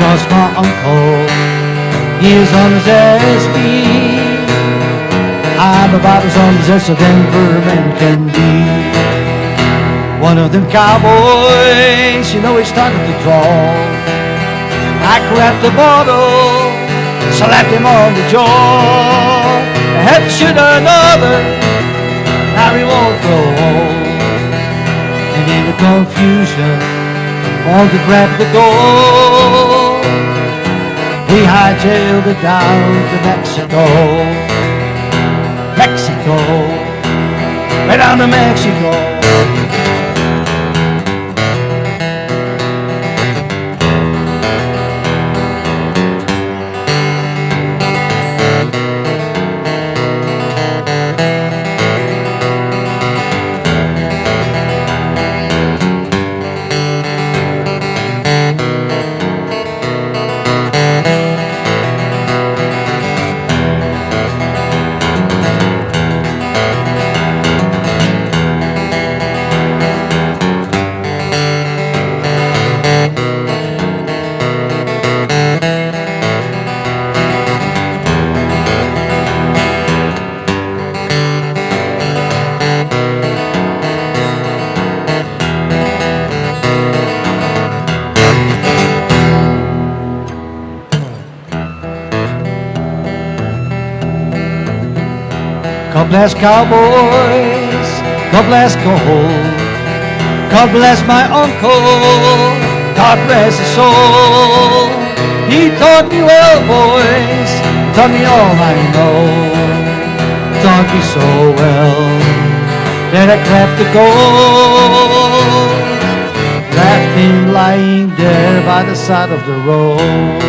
lost my uncle, he is on his SB. I'm about as on his S a Denver man can be. One of them cowboys, you know, he started to draw. I grabbed the bottle, slapped him on the jaw. I had to shoot another, now he won't go home. And in the confusion, wanted to grab the gold. We hightailed it down to Mexico. Mexico, right down to Mexico. God bless cowboys, God bless gold, God bless my uncle, God bless his soul. He taught me well, boys, taught me all I know, taught me so well that I grabbed the gold, left him lying there by the side of the road.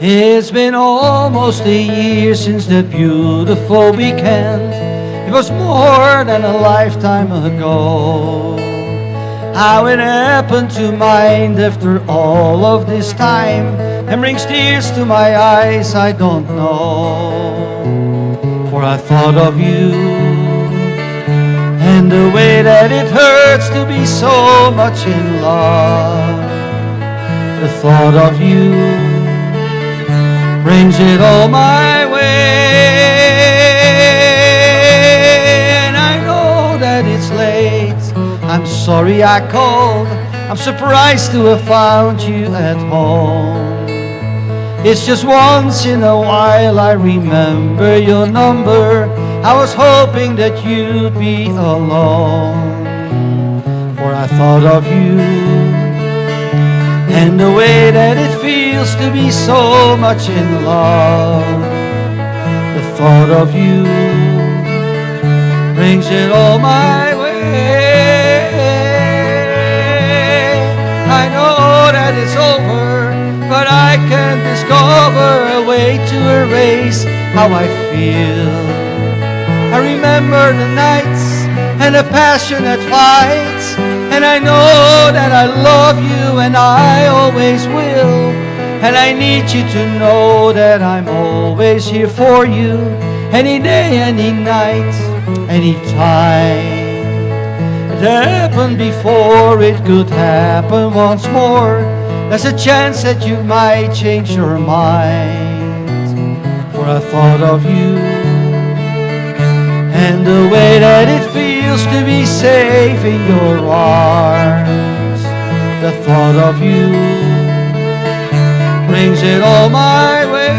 It's been almost a year since the beautiful weekend. It was more than a lifetime ago. How it happened to mind after all of this time and brings tears to my eyes, I don't know. For I thought of you and the way that it hurts to be so much in love. The thought of you brings it all my way. And I know that it's late, I'm sorry I called, I'm surprised to have found you at home. It's just once in a while I remember your number, I was hoping that you'd be alone. For I thought of you and the way that it feels to be so much in love. The thought of you brings it all my way. I know that it's over, but I can discover a way to erase how I feel. I remember the nights and the passionate fights, and I know that I love you and I always will. And I need you to know that I'm always here for you, any day, any night, any time. It happened before, it could happen once more. There's a chance that you might change your mind. For I thought of you and the way that it feels just to be safe in your arms. The thought of you brings it all my way.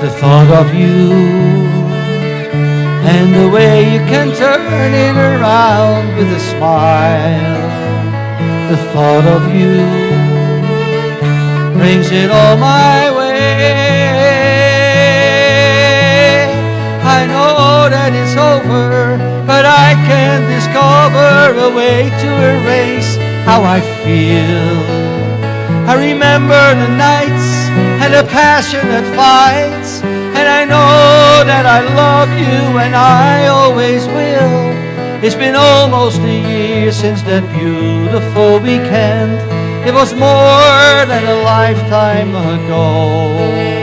The thought of you and the way you can turn it around with a smile. The thought of you brings it all my way. I know that it's over, but I can discover a way to erase how I feel. I remember the nights and the passionate fights, and I know that I love you and I always will. It's been almost a year since that beautiful weekend. It was more than a lifetime ago.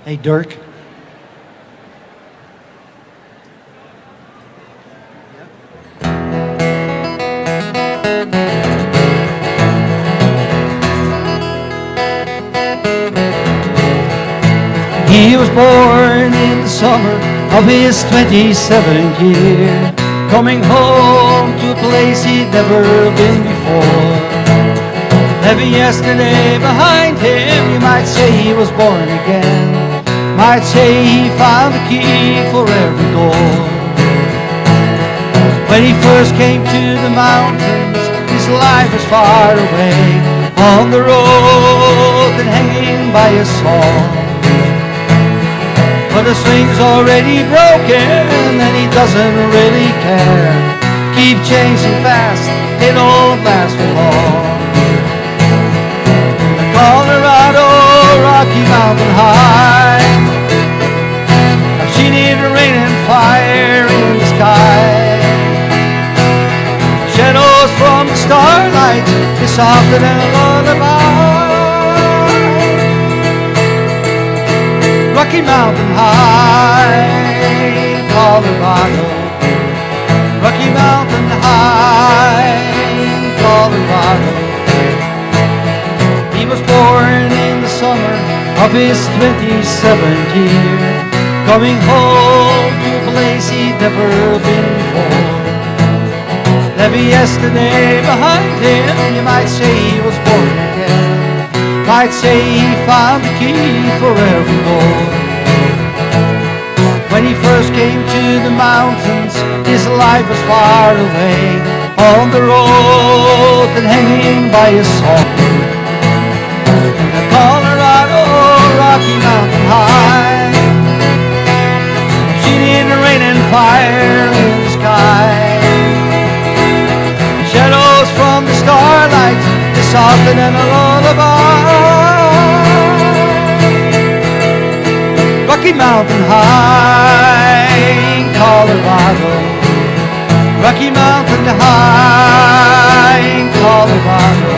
Hey, Dirk. He was born in the summer of his 27th year, coming home to a place he'd never been before. Heavy yesterday behind him, you might say he was born again. Might say he found the key for every door. When he first came to the mountains, his life was far away, on the road and hanging by a song. But the string's already broken and he doesn't really care. Keep changing fast, it don't last for long. Colorado, Rocky Mountain High, I've seen it rain and fire in the sky. Shadows from the starlight is softer than a lullaby. Rocky Mountain High, Colorado. Rocky Mountain High, Colorado. He was born in the summer of his 27th year, coming home to a place he'd never been before. Heavy yesterday behind him, you might say he was born again. Might say he found the key for every door. When he first came to the mountains, his life was far away, on the road and hanging by a song. Colorado, Rocky Mountain High, I've seen it rain and fire in the sky. Shadows from the starlight is softer than a lullaby. Rocky Mountain High, Colorado. Rocky Mountain High, Colorado.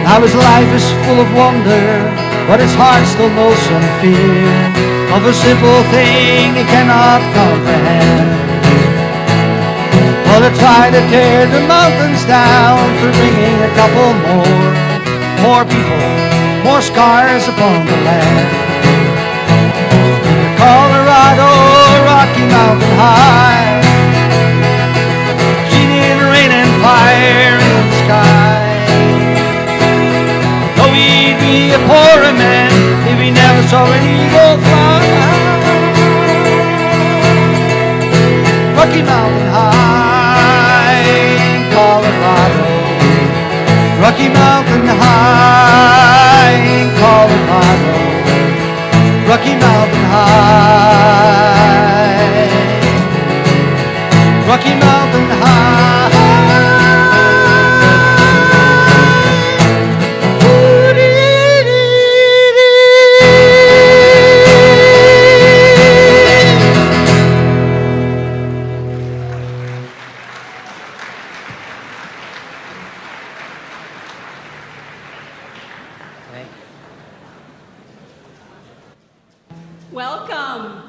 Now his life is full of wonder, but his heart still knows some fear of a simple thing he cannot comprehend. Well, they try to tear the mountains down for bringing a couple more people, more scars upon the land. Colorado, Rocky Mountain High, seen it rain and fire in the sky. Though he'd be a poorer man if he never saw an eagle fly. Rocky Mountain High in Colorado. Rocky Mountain High in Colorado. Rocky Mountain High. Rocky Mountain High. Welcome.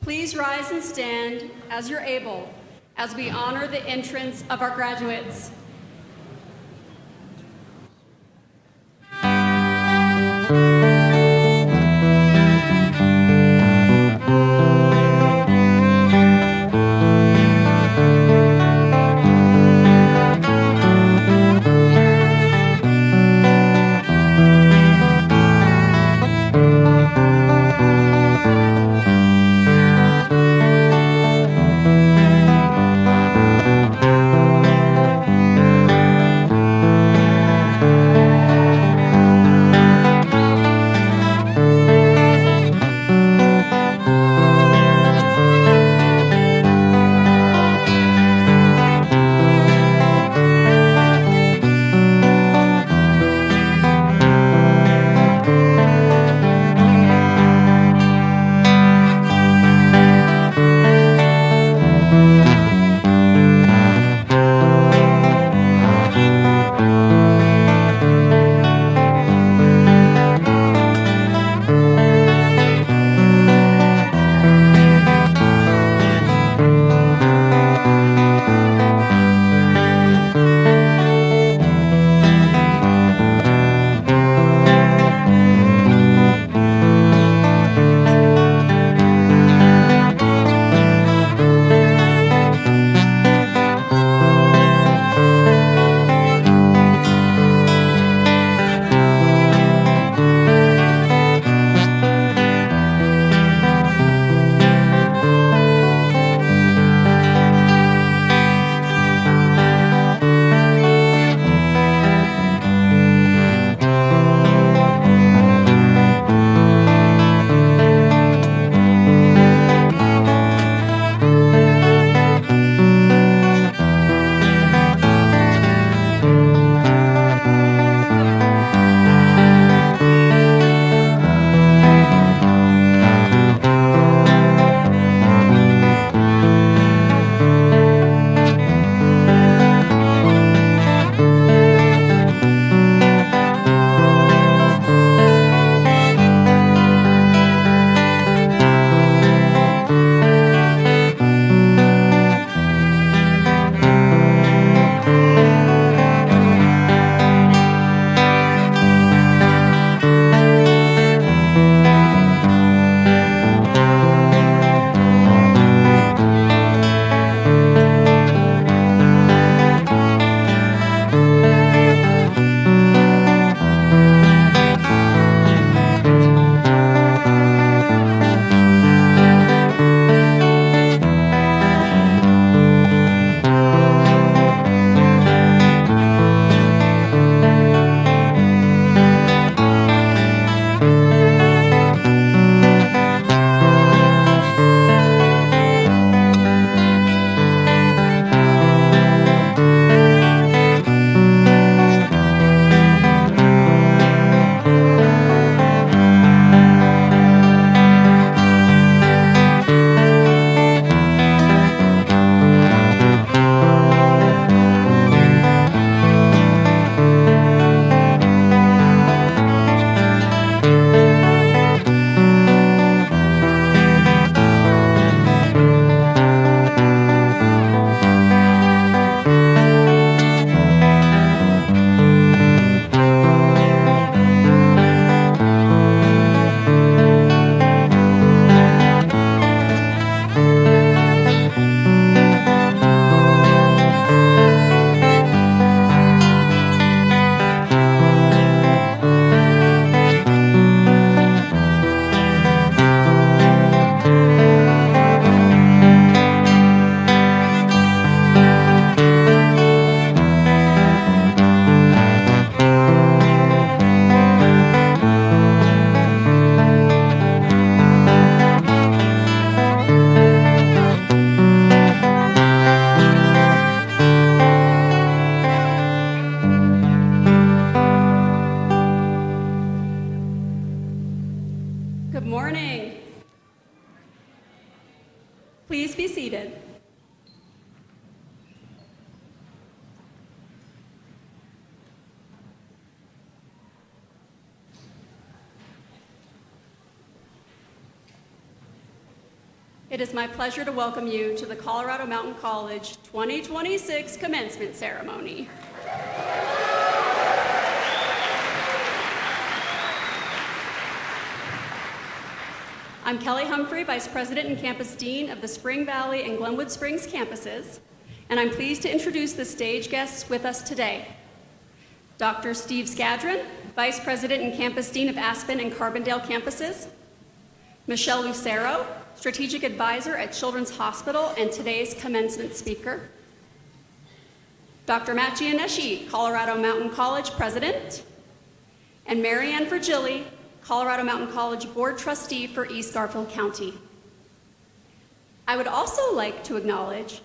Please rise and stand as you're able as we honor the entrance of our graduates. Good morning. Please be seated. It is my pleasure to welcome you to the Colorado Mountain College 2026 Commencement Ceremony. I'm Kelly Humphrey, Vice President and Campus Dean of the Spring Valley and Glenwood Springs campuses, and I'm pleased to introduce the stage guests with us today. Dr. Steve Skadron, Vice President and Campus Dean of Aspen and Carbondale campuses. Michelle Lucero, Strategic Advisor at Children's Hospital and today's commencement speaker. Dr. Matt Gianeschi, Colorado Mountain College President. And Marianne Virgili, Colorado Mountain College Board Trustee for East Garfield County. I would also like to acknowledge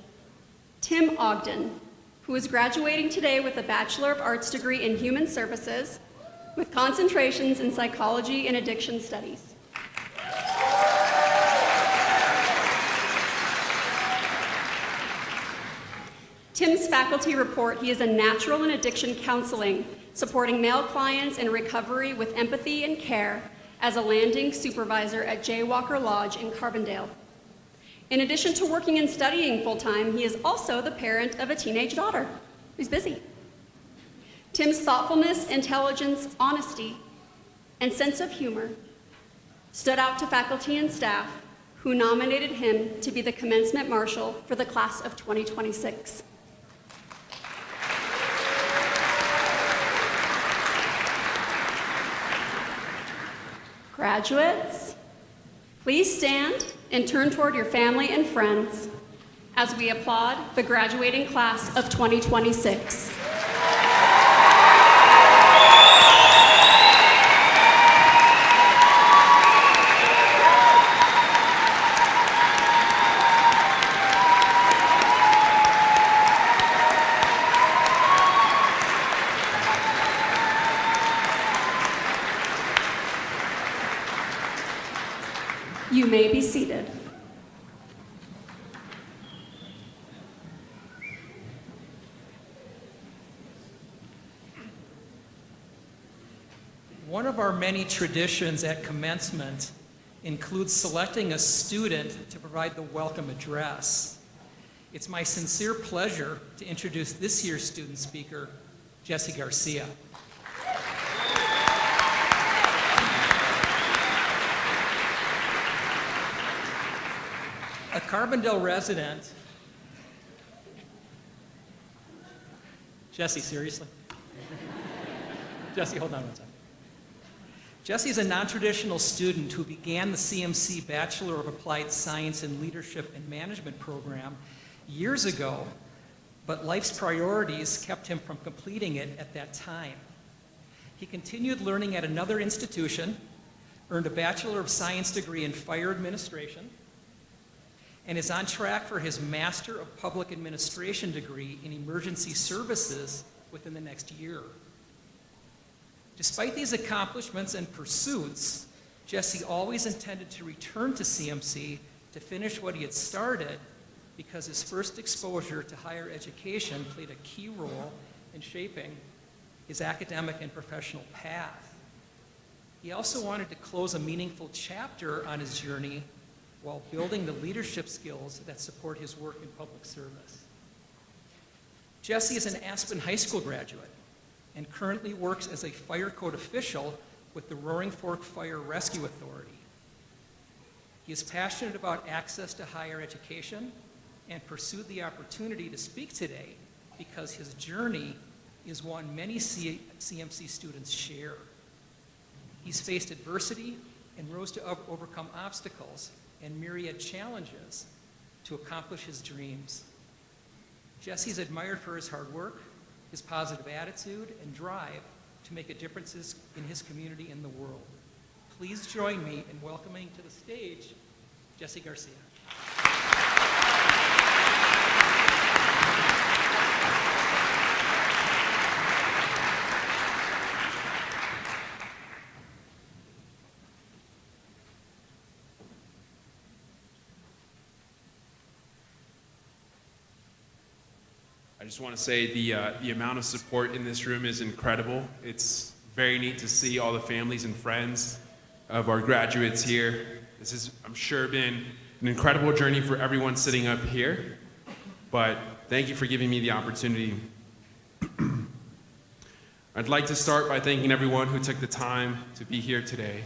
Tim Ogden, who is graduating today with a Bachelor of Arts degree in Human Services with concentrations in Psychology and Addiction Studies. Tim's faculty report he is a natural in addiction counseling, supporting male clients in recovery with empathy and care as a landing supervisor at J. Walker Lodge in Carbondale. In addition to working and studying full-time, he is also the parent of a teenage daughter who's busy. Tim's thoughtfulness, intelligence, honesty, and sense of humor stood out to faculty and staff who nominated him to be the commencement marshal for the class of 2026. Graduates, please stand and turn toward your family and friends as we applaud the graduating class of 2026. You may be seated. One of our many traditions at commencement includes selecting a student to provide the welcome address. It's my sincere pleasure to introduce this year's student speaker, Jesse Garcia. A Carbondale resident. Jesse, seriously? Jesse, hold on one second. Jesse is a non-traditional student who began the CMC Bachelor of Applied Science in Leadership and Management program years ago, but life's priorities kept him from completing it at that time. He continued learning at another institution, earned a Bachelor of Science degree in Fire Administration, and is on track for his Master of Public Administration degree in Emergency Services within the next year. Despite these accomplishments and pursuits, Jesse always intended to return to CMC to finish what he had started because his first exposure to higher education played a key role in shaping his academic and professional path. He also wanted to close a meaningful chapter on his journey while building the leadership skills that support his work in public service. Jesse is an Aspen High School graduate and currently works as a fire code official with the Roaring Fork Fire Rescue Authority. He is passionate about access to higher education and pursued the opportunity to speak today because his journey is one many CMC students share. He's faced adversity and rose to overcome obstacles and myriad challenges to accomplish his dreams. Jesse is admired for his hard work, his positive attitude, and drive to make a difference in his community and the world. Please join me in welcoming to the stage Jesse Garcia. just want to say the amount of support in this room is incredible. It's very neat to see all the families and friends of our graduates here. This has, I'm sure, been an incredible journey for everyone sitting up here, but thank you for giving me the opportunity. I'd like to start by thanking everyone who took the time to be here today,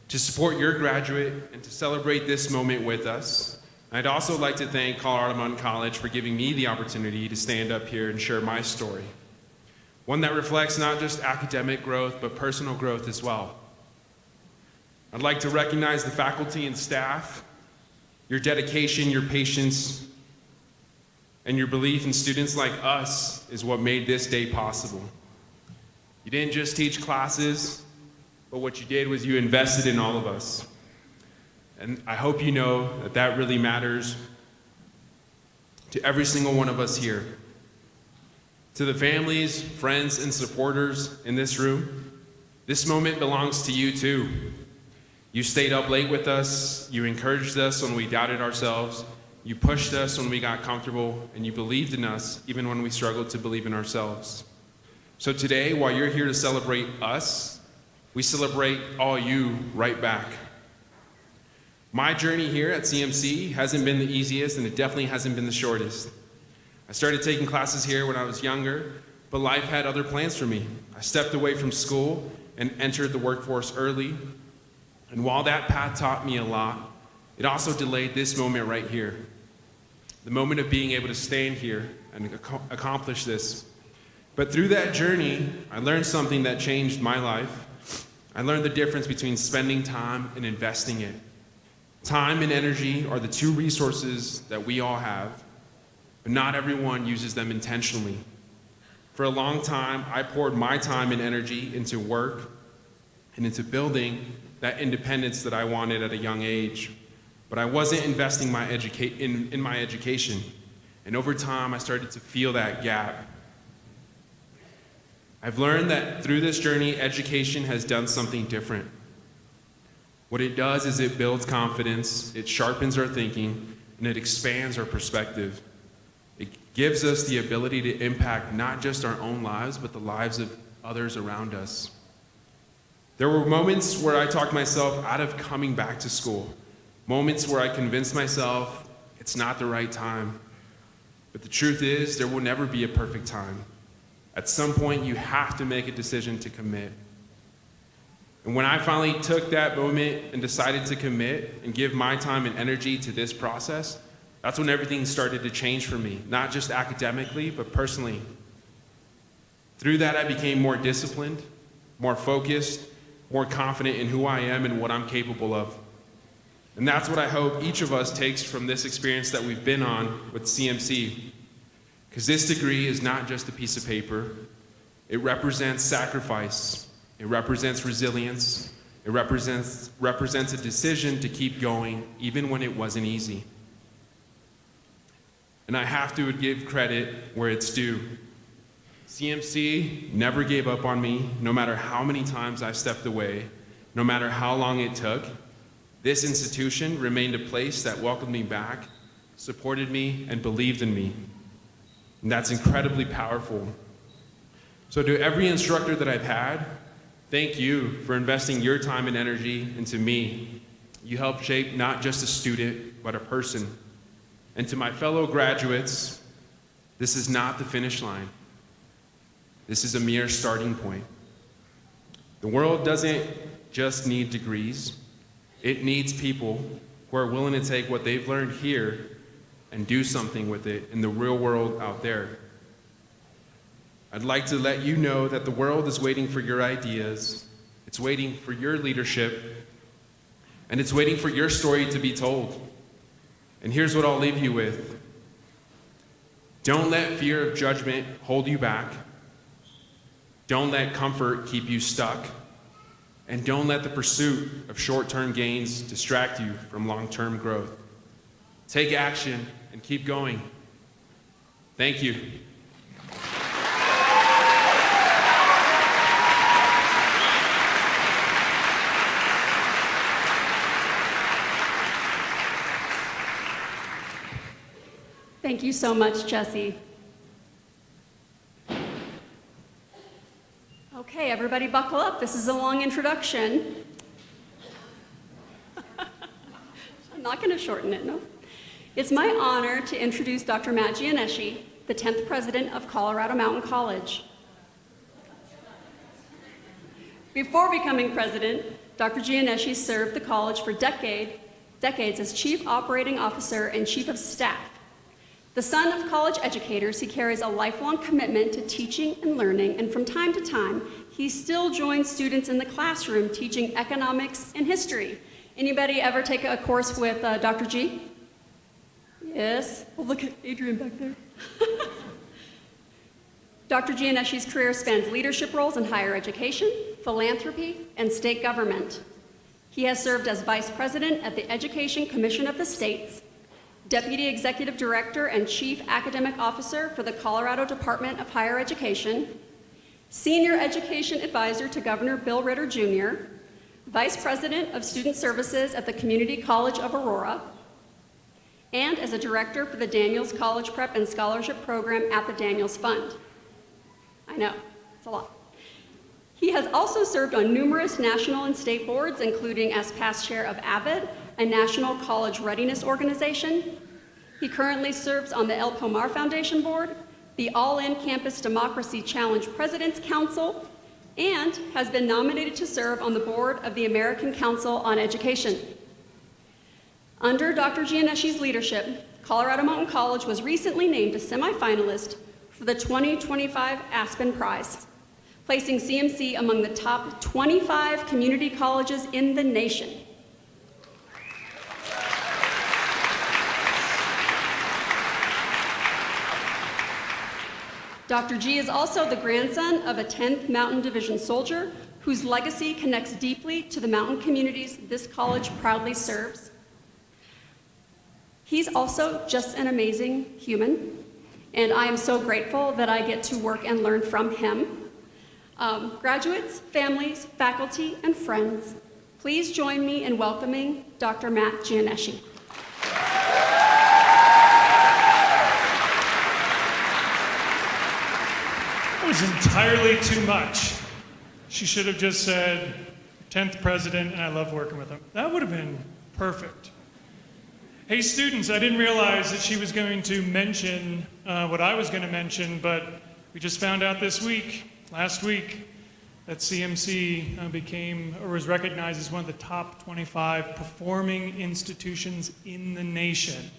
to support your graduate and to celebrate this moment with us. I'd also like to thank Colorado Mountain College for giving me the opportunity to stand up here and share my story. One that reflects not just academic growth, but personal growth as well. I'd like to recognize the faculty and staff, your dedication, your patience, and your belief in students like us is what made this day possible. You didn't just teach classes, but what you did was you invested in all of us. And I hope you know that that really matters to every single one of us here. To the families, friends, and supporters in this room, this moment belongs to you too. You stayed up late with us, you encouraged us when we doubted ourselves, you pushed us when we got comfortable, and you believed in us even when we struggled to believe in ourselves. So today, while you're here to celebrate us, we celebrate all you right back. My journey here at CMC hasn't been the easiest, and it definitely hasn't been the shortest. I started taking classes here when I was younger, but life had other plans for me. I stepped away from school and entered the workforce early. And while that path taught me a lot, it also delayed this moment right here. The moment of being able to stand here and accomplish this. But through that journey, I learned something that changed my life. I learned the difference between spending time and investing it. Time and energy are the two resources that we all have, but not everyone uses them intentionally. For a long time, I poured my time and energy into work and into building that independence that I wanted at a young age. But I wasn't investing in my education. And over time, I started to feel that gap. I've learned that through this journey, education has done something different. What it does is it builds confidence, it sharpens our thinking, and it expands our perspective. It gives us the ability to impact not just our own lives, but the lives of others around us. There were moments where I talked myself out of coming back to school, moments where I convinced myself it's not the right time. But the truth is, there will never be a perfect time. At some point, you have to make a decision to commit. And when I finally took that moment and decided to commit and give my time and energy to this process, that's when everything started to change for me, not just academically, but personally. Through that, I became more disciplined, more focused, more confident in who I am and what I'm capable of. And that's what I hope each of us takes from this experience that we've been on with CMC. Because this degree is not just a piece of paper. It represents sacrifice. It represents resilience. It represents a decision to keep going even when it wasn't easy. And I have to give credit where it's due. CMC never gave up on me, no matter how many times I stepped away, no matter how long it took. This institution remained a place that welcomed me back, supported me, and believed in me. And that's incredibly powerful. So to every instructor that I've had, thank you for investing your time and energy into me. You helped shape not just a student, but a person. And to my fellow graduates, this is not the finish line. This is a mere starting point. The world doesn't just need degrees. It needs people who are willing to take what they've learned here and do something with it in the real world out there. I'd like to let you know that the world is waiting for your ideas. It's waiting for your leadership. And it's waiting for your story to be told. And here's what I'll leave you with. Don't let fear of judgment hold you back. Don't let comfort keep you stuck. And don't let the pursuit of short-term gains distract you from long-term growth. Take action and keep going. Thank you. Thank you so much, Jesse. this is a long introduction. I'm not going to shorten it, no. It's my honor to introduce Dr. Matt Gianeschi, the 10th president of Colorado Mountain College. Before becoming president, Dr. Gianeschi served the college for decades as chief operating officer and chief of staff. The son of college educators, he carries a lifelong commitment to teaching and learning, and from time to time, he still joins students in the classroom teaching economics and history. Anybody ever take a course with Dr. G? Yes. Oh, look at Adrian back there. Dr. Gianeschi's career spans leadership roles in higher education, philanthropy, and state government. He has served as vice president at the Education Commission of the States, deputy executive director and chief academic officer for the Colorado Department of Higher Education, senior education advisor to Governor Bill Ritter Jr., vice president of student services at the Community College of Aurora, and as a director for the Daniels College Prep and Scholarship Program at the Daniels Fund. I know, it's a lot. He has also served on numerous national and state boards, including as past chair of AVID, a national college readiness organization. He currently serves on the El Pomar Foundation Board, the All-In Campus Democracy Challenge President's Council, and has been nominated to serve on the board of the American Council on Education. Under Dr. Gianeschi's leadership, Colorado Mountain College was recently named a semifinalist for the 2025 Aspen Prize, placing CMC among the top 25 community colleges in the nation. Dr. G is also the grandson of a 10th Mountain Division soldier whose legacy connects deeply to the mountain communities this college proudly serves. He's also just an amazing human, and I am so grateful that I get to work and learn from him. Graduates, families, faculty, and friends, please join me in welcoming Dr. Matt Gianeschi. That was entirely too much. She should have just said, 10th president, and I love working with him. That would have been perfect. Hey students, I didn't realize that she was going to mention what I was going to mention, but we just found out last week, that CMC was recognized as one of the top 25 performing institutions in the nation.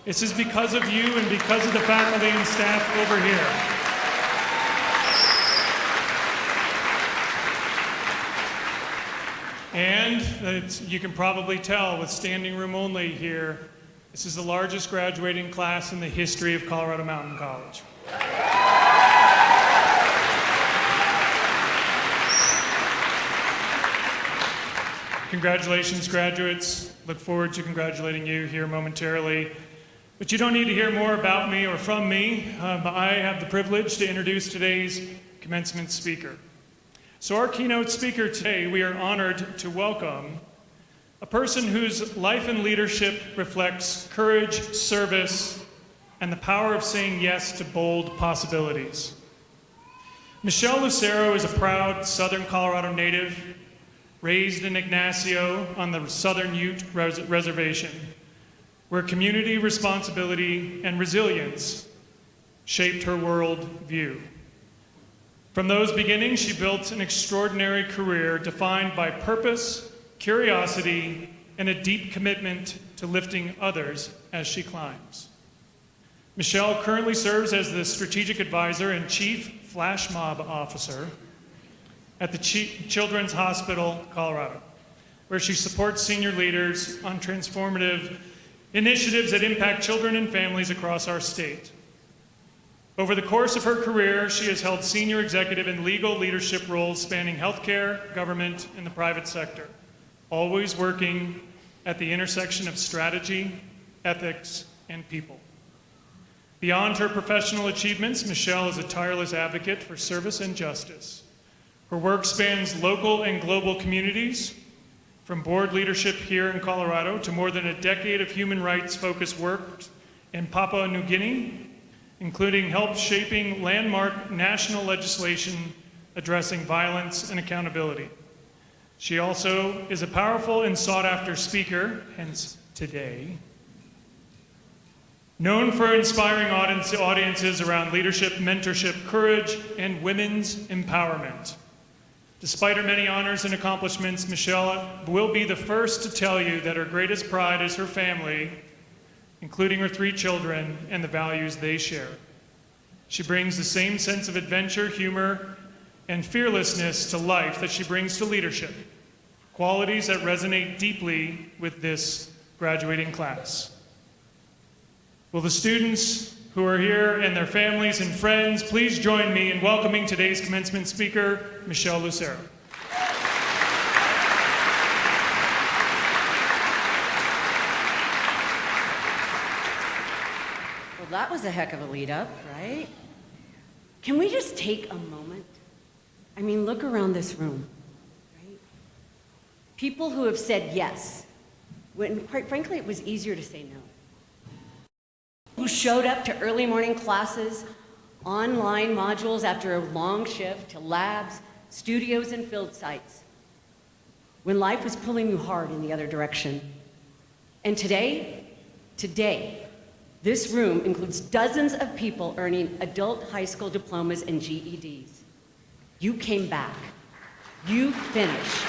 This is because of you and because of the faculty and staff over here. And you can probably tell with standing room only here, this is the largest graduating class in the history of Colorado Mountain College. Congratulations, graduates. Look forward to congratulating you here momentarily. But you don't need to hear more about me or from me. I have the privilege to introduce today's commencement speaker. So our keynote speaker today, we are honored to welcome a person whose life and leadership reflects courage, service, and the power of saying yes to bold possibilities. Michelle Lucero is a proud Southern Colorado native, raised in Ignacio on the Southern Ute Reservation, where community responsibility and resilience shaped her world view. From those beginnings, she built an extraordinary career defined by purpose, curiosity, and a deep commitment to lifting others as she climbs. Michelle currently serves as the Strategic Advisor and Chief Flash Mob Officer at the Children's Hospital, Colorado, where she supports senior leaders on transformative initiatives that impact children and families across our state. Over the course of her career, she has held senior executive and legal leadership roles spanning healthcare, government, and the private sector, always working at the intersection of strategy, ethics, and people. Beyond her professional achievements, Michelle is a tireless advocate for service and justice. Her work spans local and global communities, from board leadership here in Colorado to more than a decade of human rights-focused work in Papua New Guinea, including help shaping landmark national legislation addressing violence and accountability. She also is a powerful and sought-after speaker, hence today, known for inspiring audiences around leadership, mentorship, courage, and women's empowerment. Despite her many honors and accomplishments, Michelle will be the first to tell you that her greatest pride is her family, including her 3 children, and the values they share. She brings the same sense of adventure, humor, and fearlessness to life that she brings to leadership, qualities that resonate deeply with this graduating class. Will the students who are here and their families and friends please join me in welcoming today's commencement speaker, Michelle Lucero. Well, that was a heck of a lead up, right? Can we just take a moment? I mean, look around this room, right? People who have said yes, when quite frankly it was easier to say no. Who showed up to early morning classes, online modules after a long shift, to labs, studios, and field sites, when life was pulling you hard in the other direction. And today, this room includes dozens of people earning adult high school diplomas and GEDs. You came back. You finished.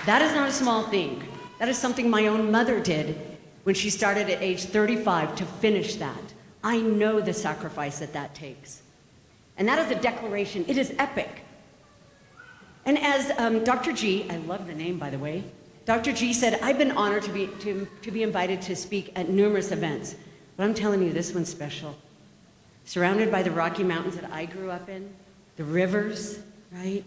That is not a small thing. That is something my own mother did when she started at age 35 to finish that. I know the sacrifice that that takes. And that is a declaration. It is epic. And as Dr. G, I love the name, by the way, Dr. G said, I've been honored to be invited to speak at numerous events, but I'm telling you, this one's special. Surrounded by the Rocky Mountains that I grew up in, the rivers, right?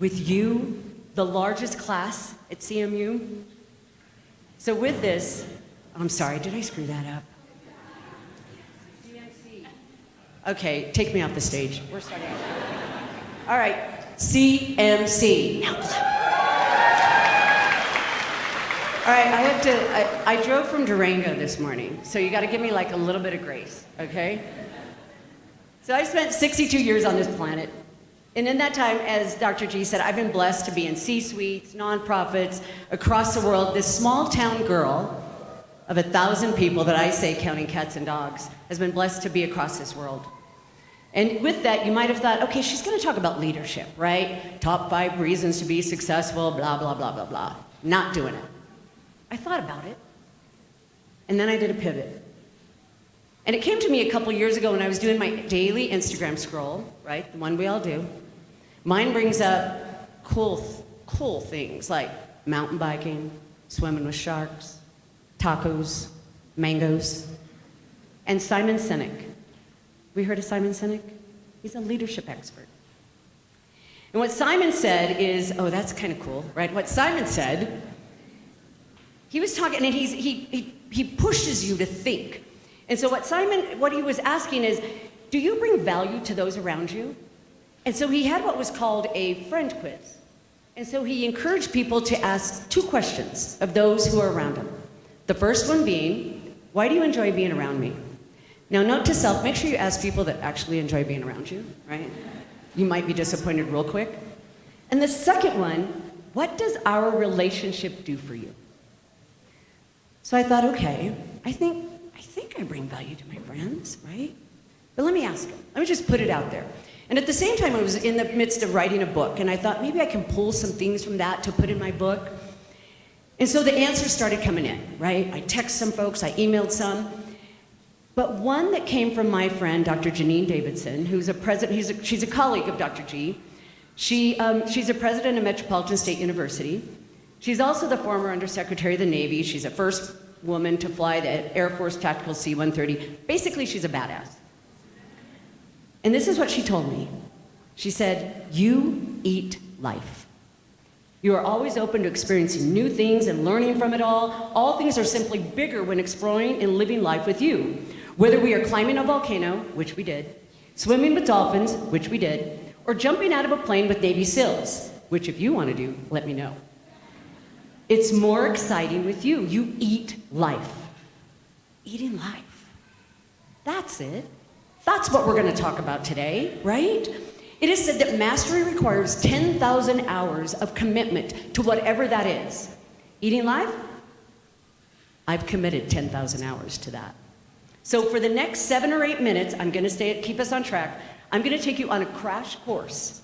With you, the largest class at CMU. So with this, I'm sorry, did I screw that up? CMC. Okay, take me off the stage. We're starting. All right, CMC. Now clap. All right, I drove from Durango this morning, so you gotta give me like a little bit of grace, okay? So I spent 62 years on this planet. And in that time, as Dr. G said, I've been blessed to be in C-suites, nonprofits, across the world. This small town girl of 1,000 people that I say, counting cats and dogs, has been blessed to be across this world. And with that, you might have thought, okay, she's gonna talk about leadership, right? Top 5 reasons to be successful, blah, blah, blah, blah, blah. Not doing it. I thought about it. And then I did a pivot. And it came to me a couple years ago when I was doing my daily Instagram scroll, right? The one we all do. Mine brings up cool things like mountain biking, swimming with sharks, tacos, mangoes, and Simon Sinek. We heard of Simon Sinek? He's a leadership expert. And what Simon said is, oh, that's kind of cool, right? What Simon said, he was talking, and he pushes you to think. And so what he was asking is, do you bring value to those around you? And so he had what was called a friend quiz. And so he encouraged people to ask 2 questions of those who are around him. The first one being, why do you enjoy being around me? Now, note to self, make sure you ask people that actually enjoy being around you, right? You might be disappointed real quick. And the second one, what does our relationship do for you? So I thought, okay, I think I bring value to my friends, right? But let me ask them. Let me just put it out there. And at the same time, I was in the midst of writing a book, and I thought maybe I can pull some things from that to put in my book. And so the answers started coming in, right? I texted some folks, I emailed some. But one that came from my friend, Dr. Janine Davidson, who's a president, she's a colleague of Dr. G. She's a president of Metropolitan State University. She's also the former Undersecretary of the Navy. She's the first woman to fly the Air Force Tactical C-130. Basically, she's a badass. And this is what she told me. She said, you eat life. You are always open to experiencing new things and learning from it all. All things are simply bigger when exploring and living life with you. Whether we are climbing a volcano, which we did, swimming with dolphins, which we did, or jumping out of a plane with Navy SEALs, which if you want to do, let me know. It's more exciting with you. You eat life. Eating life. That's it. That's what we're going to talk about today, right? It is said that mastery requires 10,000 hours of commitment to whatever that is. Eating live? I've committed 10,000 hours to that. So for the next 7 or 8 minutes, I'm going to keep us on track. I'm going to take you on a crash course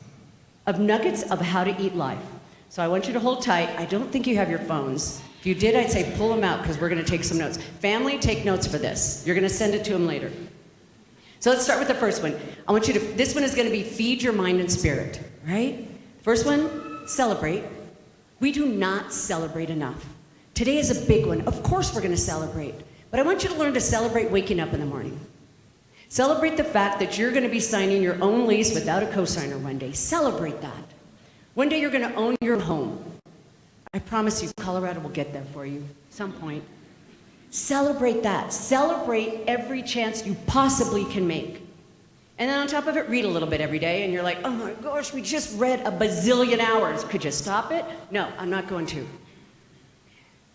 of nuggets of how to eat life. So I want you to hold tight. I don't think you have your phones. If you did, I'd say pull them out because we're going to take some notes. Family, take notes for this. You're going to send it to them later. So let's start with the first one. I want you to, this one is going to be feed your mind and spirit, right? First one, celebrate. We do not celebrate enough. Today is a big one. Of course we're going to celebrate. But I want you to learn to celebrate waking up in the morning. Celebrate the fact that you're going to be signing your own lease without a cosigner one day. Celebrate that. One day you're going to own your home. I promise you, Colorado will get there for you at some point. Celebrate that. Celebrate every chance you possibly can make. And then on top of it, read a little bit every day, and you're like, oh my gosh, we just read a bazillion hours. Could you stop it? No, I'm not going to.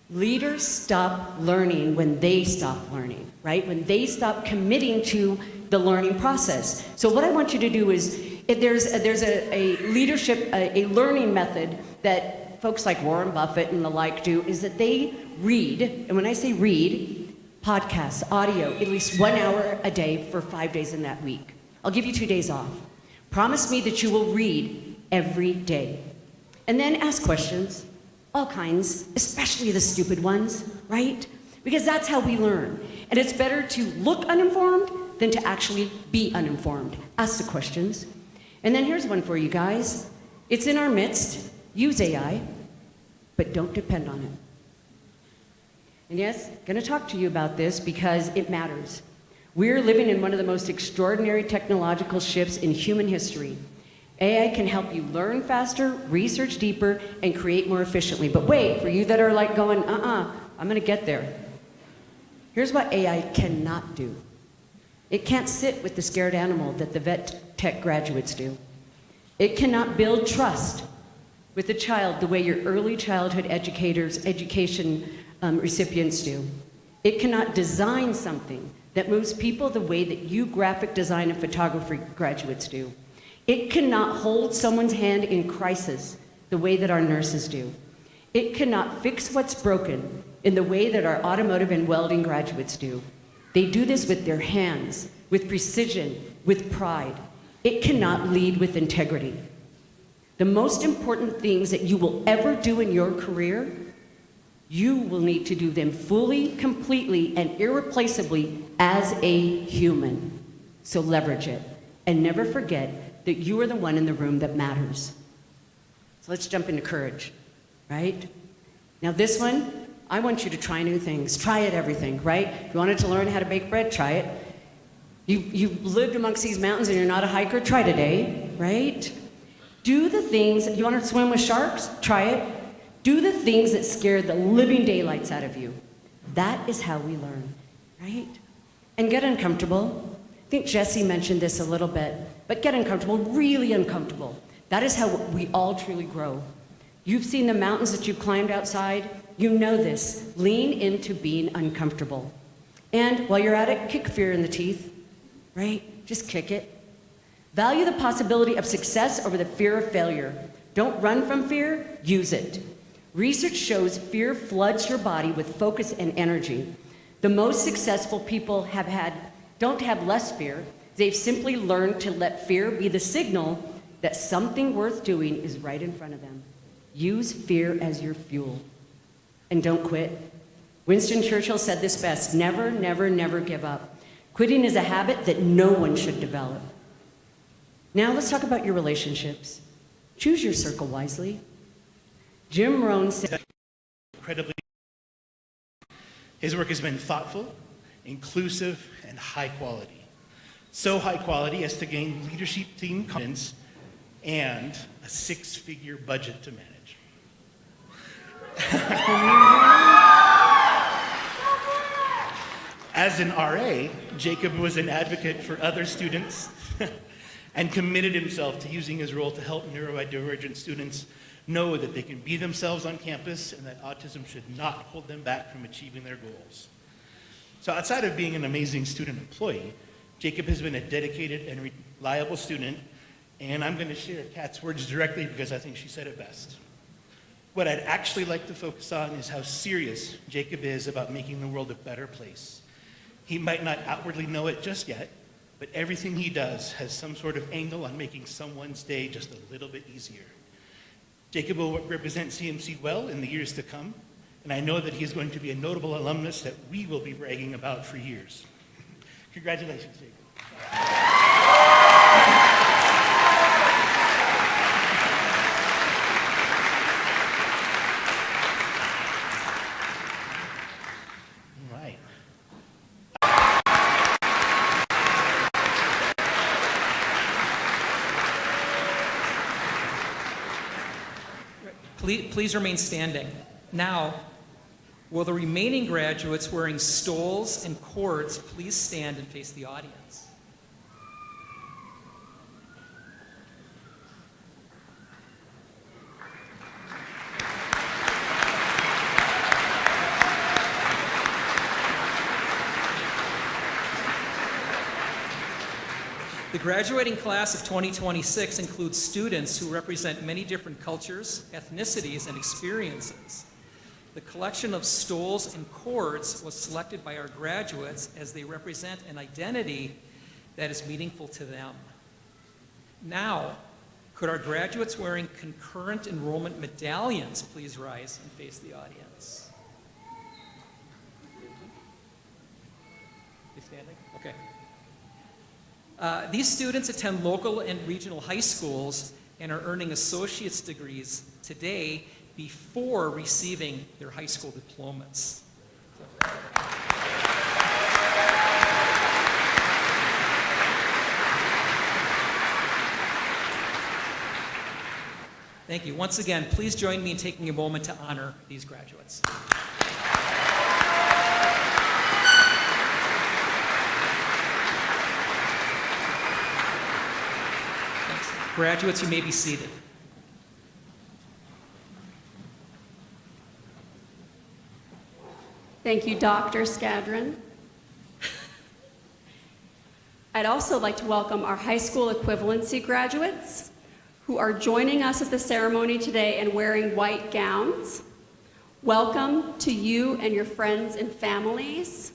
Leaders stop learning when they stop learning, right? When they stop committing to the learning process. So what I want you to do is, if there's a leadership, a learning method that folks like Warren Buffett and the like do, is that they read, and when I say read, podcasts, audio, at least 1 hour a day for 5 days in that week. I'll give you 2 days off. Promise me that you will read every day. And then ask questions, all kinds, especially the stupid ones, right? Because that's how we learn. And it's better to look uninformed than to actually be uninformed. Ask the questions. And then here's one for you guys. It's in our midst. Use AI, but don't depend on it. And yes, I'm going to talk to you about this because it matters. We're living in one of the most extraordinary technological shifts in human history. AI can help you learn faster, research deeper, and create more efficiently. But wait, for you that are like going, I'm going to get there. Here's what AI cannot do. It can't sit with the scared animal that the vet tech graduates do. It cannot build trust with the child the way your early childhood education recipients do. It cannot design something that moves people the way that you graphic design and photography graduates do. It cannot hold someone's hand in crisis the way that our nurses do. It cannot fix what's broken in the way that our automotive and welding graduates do. They do this with their hands, with precision, with pride. It cannot lead with integrity. The most important things that you will ever do in your career, you will need to do them fully, completely, and irreplaceably as a human. So leverage it. And never forget that you are the one in the room that matters. So let's jump into courage, right? Now this one, I want you to try new things. Try it everything, right? If you wanted to learn how to bake bread, try it. You've lived amongst these mountains and you're not a hiker, try today, right? Do the things, you want to swim with sharks? Try it. Do the things that scare the living daylights out of you. That is how we learn, right? And get uncomfortable. I think Jesse mentioned this a little bit, but get uncomfortable, really uncomfortable. That is how we all truly grow. You've seen the mountains that you've climbed outside. You know this. Lean into being uncomfortable. And while you're at it, kick fear in the teeth, right? Just kick it. Value the possibility of success over the fear of failure. Don't run from fear, use it. Research shows fear floods your body with focus and energy. The most successful people don't have less fear. They've simply learned to let fear be the signal that something worth doing is right in front of them. Use fear as your fuel. And don't quit. Winston Churchill said this best: never, never, never give up. Quitting is a habit that no one should develop. Now let's talk about your relationships. Choose your circle wisely. Jim Rohn said, incredibly. His work has been thoughtful, inclusive, and high quality. So high quality as to gain leadership team confidence and a six-figure budget to manage. As an RA, Jacob was an advocate for other students and committed himself to using his role to help neurodivergent students know that they can be themselves on campus and that autism should not hold them back from achieving their goals. So outside of being an amazing student employee, Jacob has been a dedicated and reliable student, and I'm going to share Kat's words directly because I think she said it best. What I'd actually like to focus on is how serious Jacob is about making the world a better place. He might not outwardly know it just yet, but everything he does has some sort of angle on making someone's day just a little bit easier. Jacob will represent CMC well in the years to come, and I know that he is going to be a notable alumnus that we will be bragging about for years. Congratulations, Jacob. All right. Please remain standing. Now, will the remaining graduates wearing stoles and cords please stand and face the audience? The graduating class of 2026 includes students who represent many different cultures, ethnicities, and experiences. The collection of stoles and cords was selected by our graduates as they represent an identity that is meaningful to them. Now, could our graduates wearing concurrent enrollment medallions please rise and face the audience? You standing? Okay. These students attend local and regional high schools and are earning associate's degrees today before receiving their high school diplomas. Thank you. Once again, please join me in taking a moment to honor these graduates. Graduates, you may be seated. Thank you, Dr. Skadron. I'd also like to welcome our high school equivalency graduates who are joining us at the ceremony today and wearing white gowns. Welcome to you and your friends and families.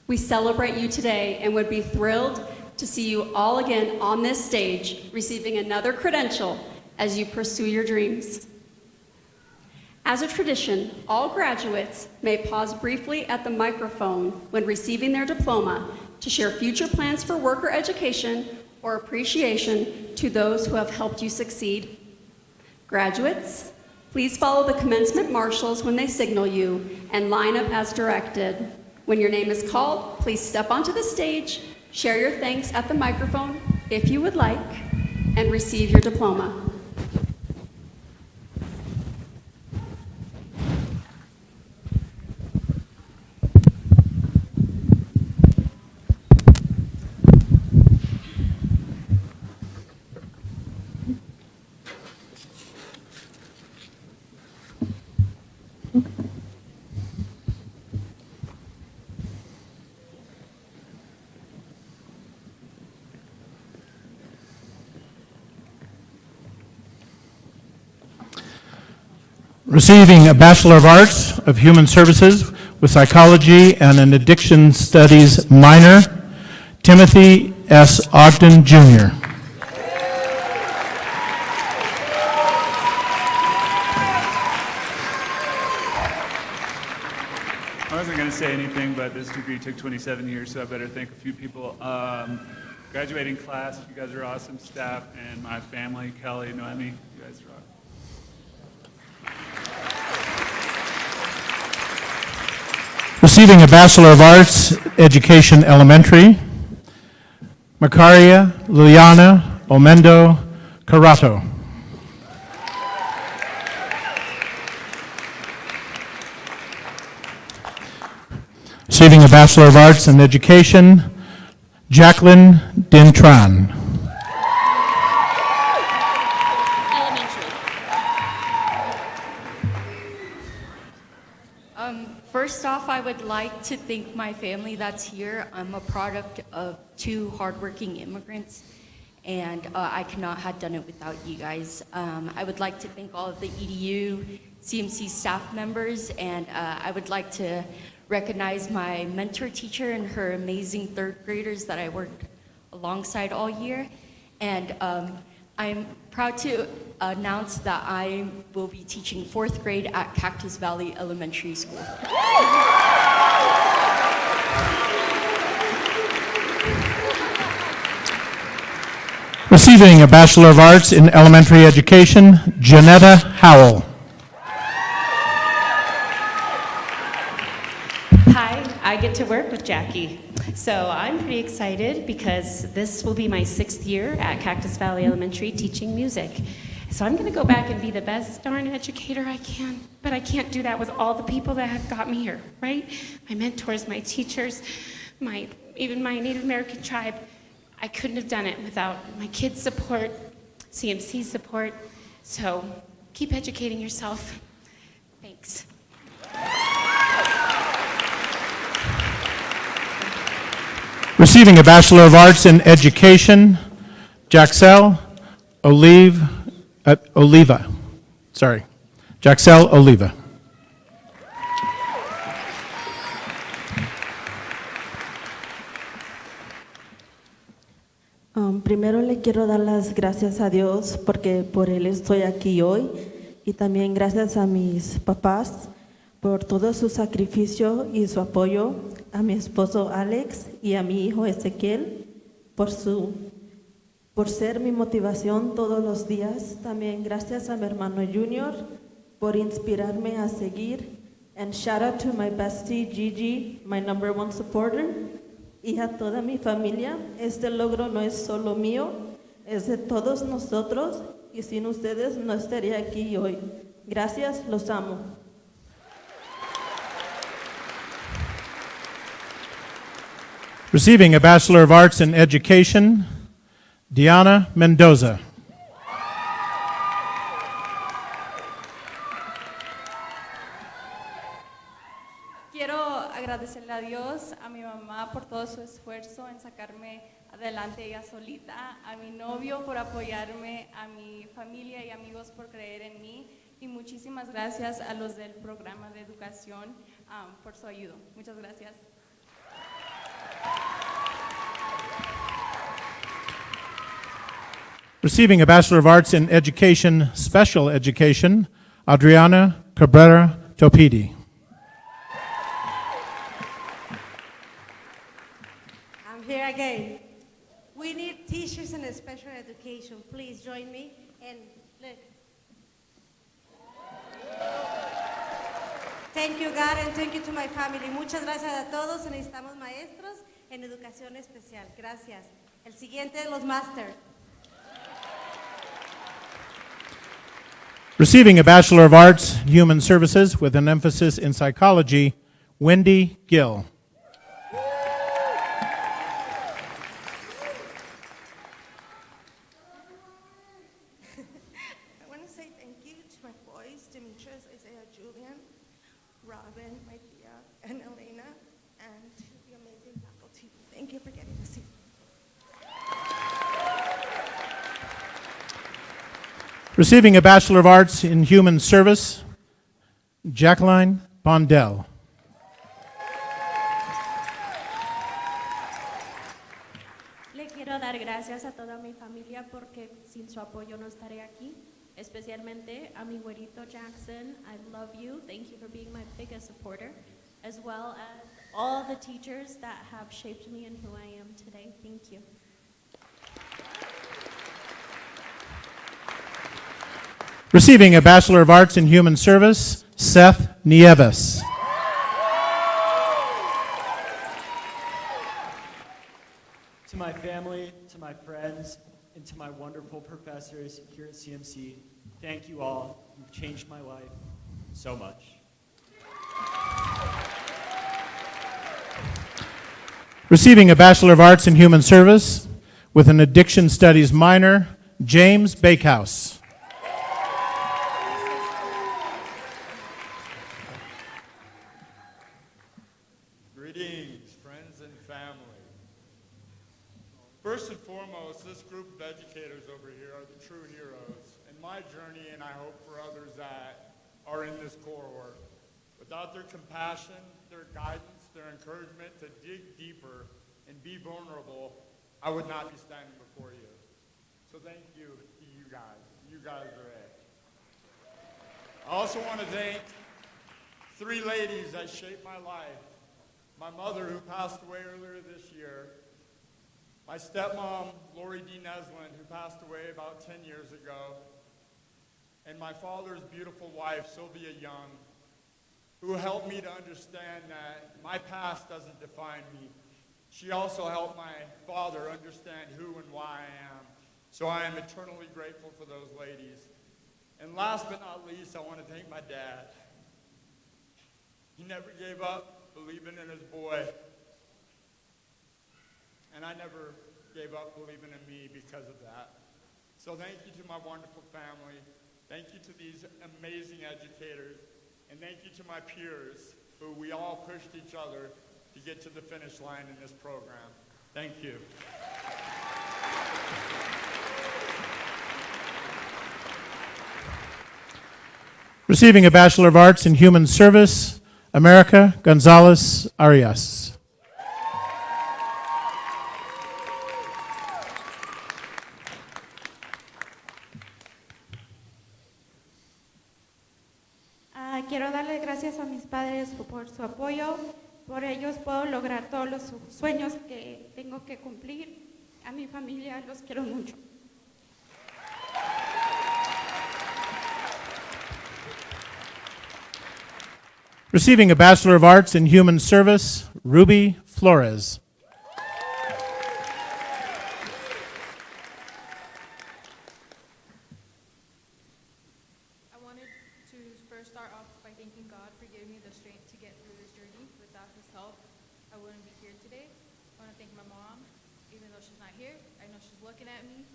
We celebrate you today and would be thrilled to see you all again on this stage, receiving another credential as you pursue your dreams. As a tradition, all graduates may pause briefly at the microphone when receiving their diploma to share future plans for work or education or appreciation to those who have helped you succeed. Graduates, please follow the commencement marshals when they signal you and line up as directed. When your name is called, please step onto the stage, share your thanks at the microphone if you would like, and receive your diploma. Receiving a Bachelor of Arts of Human Services with Psychology and an Addiction Studies minor, Timothy S. Ogden, Jr. I wasn't going to say anything, but this degree took 27 years, so I better thank a few people. Graduating class, you guys are awesome. Staff and my family, Kelly, Noemi, you guys rock. Receiving a Bachelor of Arts, Education Elementary, Macaria Liliana Omendo Carato. Receiving a Bachelor of Arts in Education, Jacqueline Dintran. First off, I would like to thank my family that's here. I'm a product of 2 hardworking immigrants, and I could not have done it without you guys. I would like to thank all of the EDU, CMC staff members, and I would like to recognize my mentor teacher and her amazing 3rd graders that I worked alongside all year. And I'm proud to announce that I will be teaching 4th grade at Cactus Valley Elementary School. Receiving a Bachelor of Arts in Elementary Education, Janetta Howell. Hi, I get to work with Jackie. So I'm pretty excited because this will be my 6th year at Cactus Valley Elementary teaching music. So I'm going to go back and be the best darn educator I can. But I can't do that with all the people that have got me here, right? My mentors, my teachers, even my Native American tribe. I couldn't have done it without my kids' support, CMC support. So keep educating yourself. Thanks. Receiving a Bachelor of Arts in Education, Jaxel Oliva. Jaxel Oliva. Primero le quiero dar las gracias a Dios porque por Él estoy aquí hoy y también gracias a mis papás por todo su sacrificio y su apoyo, a mi esposo Alex y a mi hijo Ezequiel por ser mi motivación todos los días. También gracias a mi hermano Junior por inspirarme a seguir. And shout out to my bestie Gigi, my #1 supporter. Y a toda mi familia. Este logro no es solo mío, es de todos nosotros y sin ustedes no estaría aquí hoy. Gracias, los amo. Receiving a Bachelor of Arts in Education, Diana Mendoza. Quiero agradecerle a Dios, a mi mamá por todo su esfuerzo en sacarme adelante ella solita, a mi novio por apoyarme, a mi familia y amigos por creer en mí y muchísimas gracias a los del programa de educación por su ayuda. Muchas gracias. Receiving a Bachelor of Arts in Education, Special Education, Adriana Cabrera Topidi. I'm here again. We need teachers in special education. Please join me and look. Thank you, God, and thank you to my family. Muchas gracias a todos. Necesitamos maestros en educación especial. Gracias. El siguiente de los máster. Receiving a Bachelor of Arts, Human Services with an emphasis in psychology, Wendy Gill. I want to say thank you to my boys, Demetrius, Isaiah, Julian, Robin, my Tia, and Elena, and to the amazing faculty. Thank you for getting to see. Receiving a Bachelor of Arts in Human Service, Jacqueline Bondell. Le quiero dar gracias a toda mi familia porque sin su apoyo no estaré aquí, especialmente a mi güerito Jackson. I love you. Thank you for being my biggest supporter, as well as all the teachers that have shaped me and who I am today. Thank you. Receiving a Bachelor of Arts in Human Service, Seth Nieves. To my family, to my friends, and to my wonderful professors here at CMC, thank you all. You've changed my life so much. Receiving a Bachelor of Arts in Human Service with an Addiction Studies minor, James Bakehouse. my journey, and I hope for others that are in this cohort. Without their compassion, their guidance, their encouragement to dig deeper and be vulnerable, I would not be standing before you. So thank you to you guys. You guys are it. I also want to thank 3 ladies that shaped my life. My mother, who passed away earlier this year. My stepmom, Lori D. Neslin, who passed away about 10 years ago. And my father's beautiful wife, Sylvia Young, who helped me to understand that my past doesn't define me. She also helped my father understand who and why I am. So I am eternally grateful for those ladies. And last but not least, I want to thank my dad. He never gave up believing in his boy. And I never gave up believing in me because of that. So thank you to my wonderful family. Thank you to these amazing educators. And thank you to my peers, who we all pushed each other to get to the finish line in this program. Thank you. Receiving a Bachelor of Arts in Human Service, America Gonzalez Arias. Quiero darle gracias a mis padres por su apoyo. Por ellos puedo lograr todos los sueños que tengo que cumplir. A mi familia los quiero mucho. Receiving a Bachelor of Arts in Human Service, Ruby Flores. I wanted to first start off by thanking God for giving me the strength to get through this journey. Without His help, I wouldn't be here today. I want to thank my mom, even though she's not here. I know she's looking at me.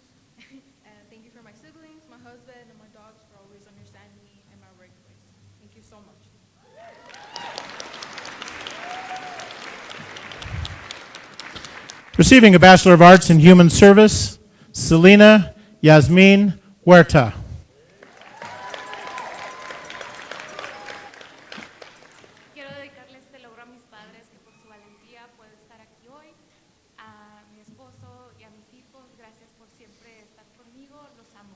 And thank you for my siblings, my husband, and my dogs for always understanding me in my workplace. Thank you so much. Receiving a Bachelor of Arts in Human Service, Selena Yasmin Huerta. Quiero dedicarle este logro a mis padres que por su valentía puedo estar aquí hoy, a mi esposo y a mis hijos. Gracias por siempre estar conmigo. Los amo.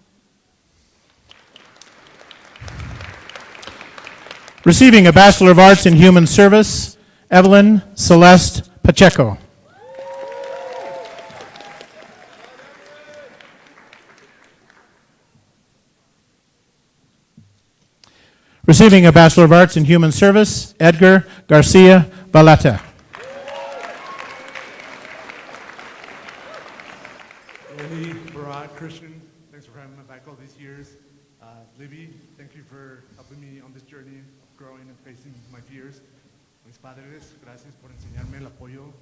Receiving a Bachelor of Arts in Human Service, Evelyn Celeste Pacheco. Receiving a Bachelor of Arts in Human Service, Edgar Garcia Valeta. Eddie, Barat, Christian, thanks for having me back all these years. Libby, thank you for helping me on this journey of growing and facing my fears. Mis padres, gracias por enseñarme el apoyo,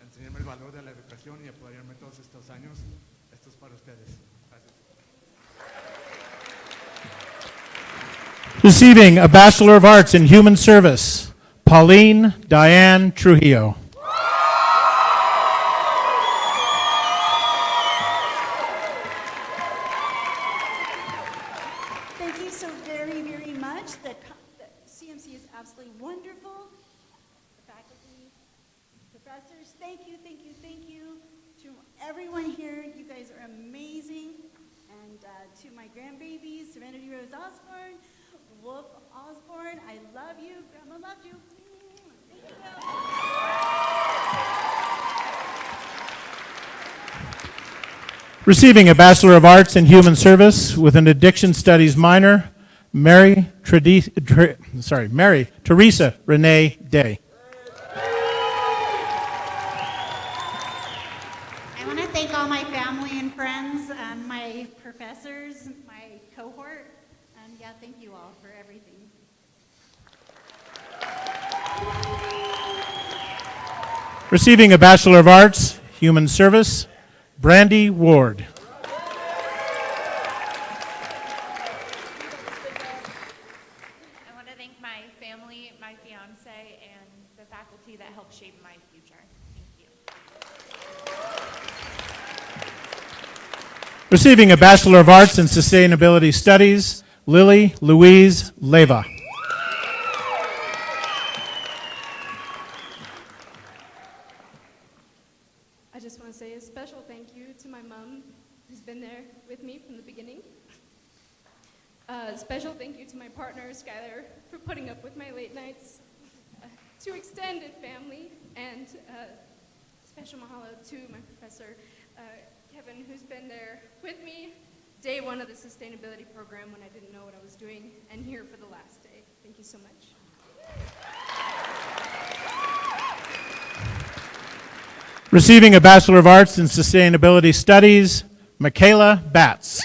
enseñarme el valor de la educación y apoyarme todos estos años. Esto es para ustedes. Gracias. Receiving a Bachelor of Arts in Human Service, Pauline Diane Trujillo. Thank you so very, very much. The CMC is absolutely wonderful. The faculty, professors, thank you, thank you, thank you. To everyone here, you guys are amazing. And to my grandbabies, Serenity Rose Osborne, Wolf Osborne, I love you. Grandma loves you. Thank you. Receiving a Bachelor of Arts in Human Service with an Addiction Studies minor, Mary Teresa Renee Day. I want to thank all my family and friends, my professors, my cohort, and yeah, thank you all for everything. Receiving a Bachelor of Arts, Human Service, Brandy Ward. I want to thank my family, my fiance, and the faculty that helped shape my future. Thank you. Receiving a Bachelor of Arts in Sustainability Studies, Lily Louise Leva. I just want to say a special thank you to my mom, who's been there with me from the beginning. Special thank you to my partner, Skylar, for putting up with my late nights. To extended family, and special mahalo to my professor, Kevin, who's been there with me day one of the sustainability program when I didn't know what I was doing, and here for the last day. Thank you so much. Receiving a Bachelor of Arts in Sustainability Studies, Michaela Batts.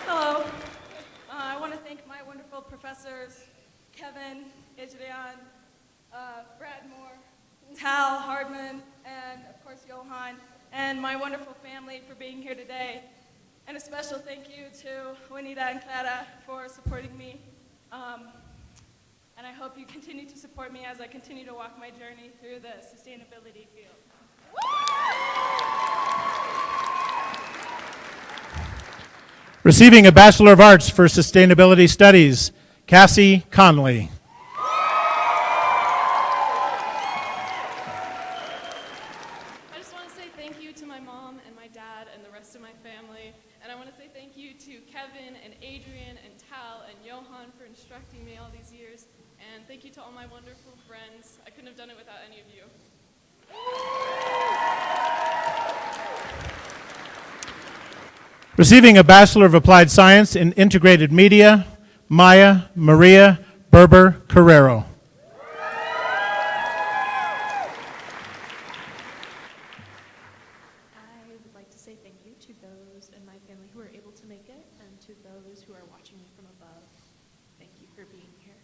Hello. I want to thank my wonderful professors, Kevin, Ijrian, Brad Moore, Tal Hardman, and of course Johan, and my wonderful family for being here today. And a special thank you to Juanita and Clara for supporting me. And I hope you continue to support me as I continue to walk my journey through the sustainability field. Receiving a Bachelor of Arts for Sustainability Studies, Cassie Conley. I just want to say thank you to my mom and my dad and the rest of my family. And I want to say thank you to Kevin and Adrian and Tal and Johan for instructing me all these years. And thank you to all my wonderful friends. I couldn't have done it without any of you. Receiving a Bachelor of Applied Science in Integrated Media, Maya Maria Berber Carrero. I would like to say thank you to those in my family who are able to make it, and to those who are watching me from above. Thank you for being here.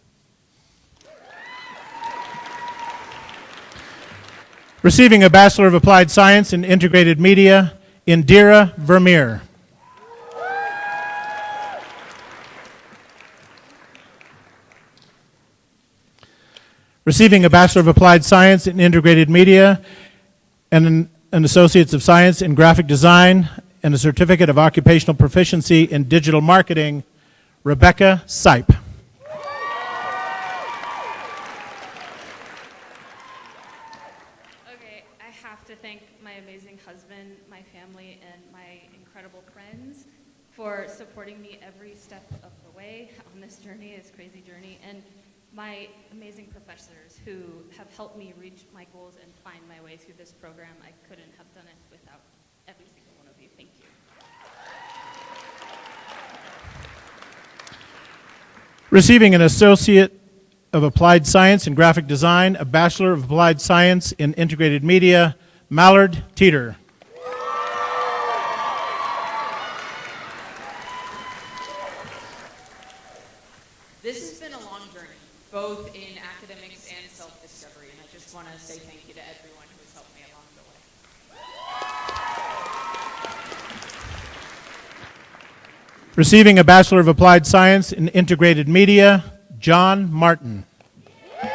Receiving a Bachelor of Applied Science in Integrated Media, Indira Vermeer. Receiving a Bachelor of Applied Science in Integrated Media and an Associate's of Science in Graphic Design and a Certificate of Occupational Proficiency in Digital Marketing, Rebecca Sipe. Okay, I have to thank my amazing husband, my family, and my incredible friends for supporting me every step of the way on this journey, this crazy journey, and my amazing professors who have helped me reach my goals and find my way through this program. I couldn't have done it without every single one of you. Thank you. Receiving an Associate of Applied Science in Graphic Design, a Bachelor of Applied Science in Integrated Media, Mallard Teeter. This has been a long journey, both in academics and self-discovery, and I just want to say thank you to everyone who has helped me along the way. Receiving a Bachelor of Applied Science in Integrated Media, John Martin. I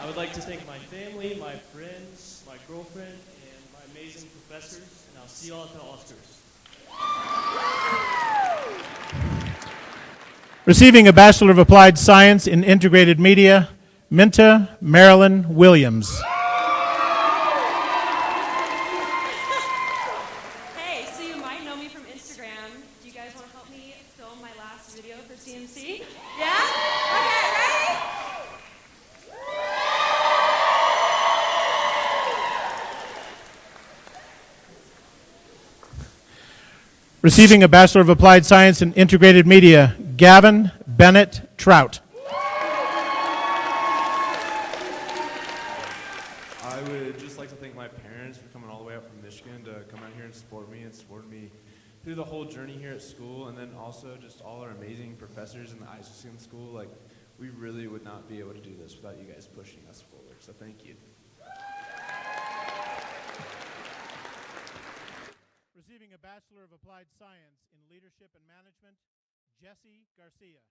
would like to thank my family, my friends, my girlfriend, and my amazing professors, and I'll see you all at the Oscars. Receiving a Bachelor of Applied Science in Integrated Media, Minta Marilyn Williams. Hey, so you might know me from Instagram. Do you guys want to help me film my last video for CMC? Yeah? Okay, ready? Receiving a Bachelor of Applied Science in Integrated Media, Gavin Bennett Trout. I would just like to thank my parents for coming all the way up from Michigan to come out here and support me through the whole journey here at school, and then also just all our amazing professors in the ICCM school. Like, we really would not be able to do this without you guys pushing us forward, so thank you. Receiving a Bachelor of Applied Science in Leadership and Management, Jesse Garcia.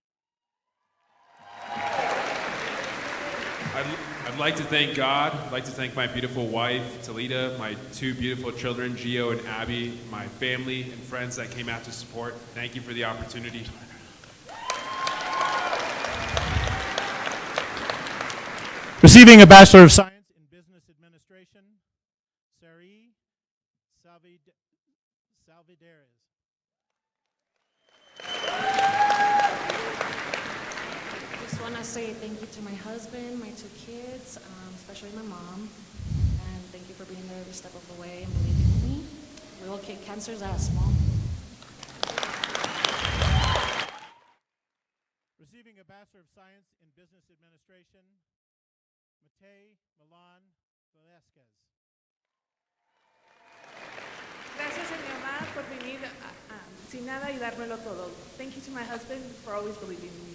I'd like to thank God. I'd like to thank my beautiful wife, Talita, my two beautiful children, Gio and Abby, my family and friends that came out to support. Thank you for the opportunity. Receiving a Bachelor of Science in Business Administration, Sari Salvidares. I just want to say thank you to my husband, my two kids, especially my mom, and thank you for being there every step of the way and believing in me. We will kick cancer's ass, Mom. Receiving a Bachelor of Science in Business Administration, Matei Milan Velázquez. Gracias a mi mamá por venir sin nada y dármelo todo. Thank you to my husband for always believing in me.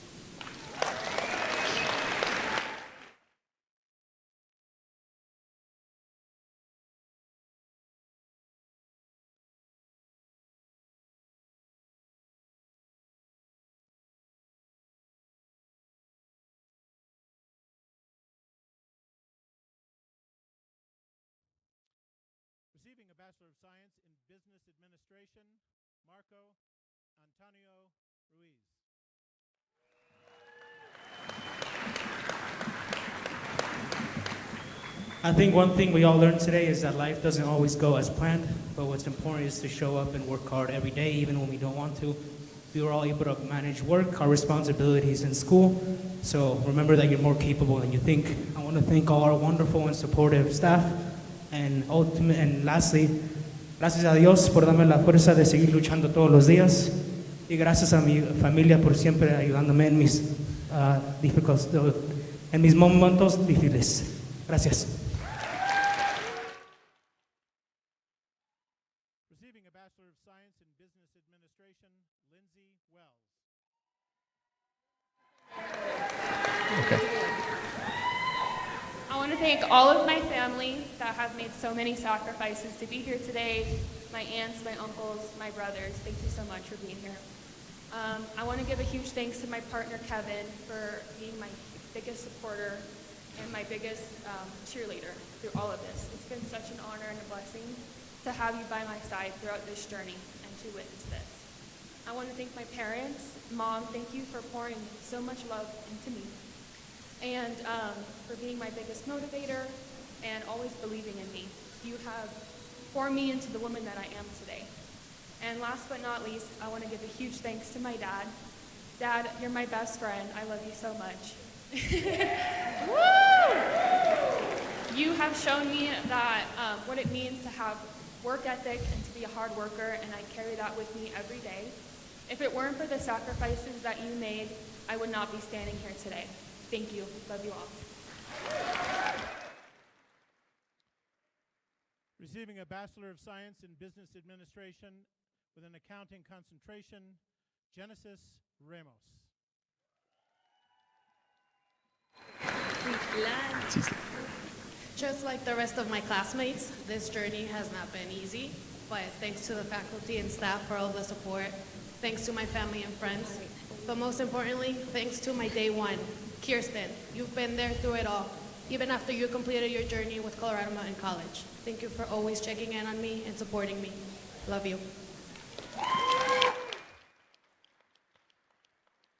Receiving a Bachelor of Science in Business Administration, Marco Antonio Ruiz. I think one thing we all learned today is that life doesn't always go as planned, but what's important is to show up and work hard every day, even when we don't want to. We were all able to manage work, our responsibilities in school, so remember that you're more capable than you think. I want to thank all our wonderful and supportive staff, and lastly, gracias a Dios por darme la fuerza de seguir luchando todos los días, y gracias a mi familia por siempre ayudándome en mis momentos difíciles. Gracias. Receiving a Bachelor of Science in Business Administration, Lindsay Wells. I want to thank all of my family that have made so many sacrifices to be here today. My aunts, my uncles, my brothers, thank you so much for being here. I want to give a huge thanks to my partner Kevin for being my biggest supporter and my biggest cheerleader through all of this. It's been such an honor and a blessing to have you by my side throughout this journey and to witness this. I want to thank my parents. Mom, thank you for pouring so much love into me and for being my biggest motivator and always believing in me. You have formed me into the woman that I am today. And last but not least, I want to give a huge thanks to my dad. Dad, you're my best friend. I love you so much. Woo! You have shown me that what it means to have work ethic and to be a hard worker, and I carry that with me every day. If it weren't for the sacrifices that you made, I would not be standing here today. Thank you. Love you all. Receiving a Bachelor of Science in Business Administration with an accounting concentration, Genesis Ramos. Just like the rest of my classmates, this journey has not been easy, but thanks to the faculty and staff for all the support, thanks to my family and friends, but most importantly, thanks to my day one, Kirsten. You've been there through it all, even after you completed your journey with Colorado Mountain College. Thank you for always checking in on me and supporting me. Love you.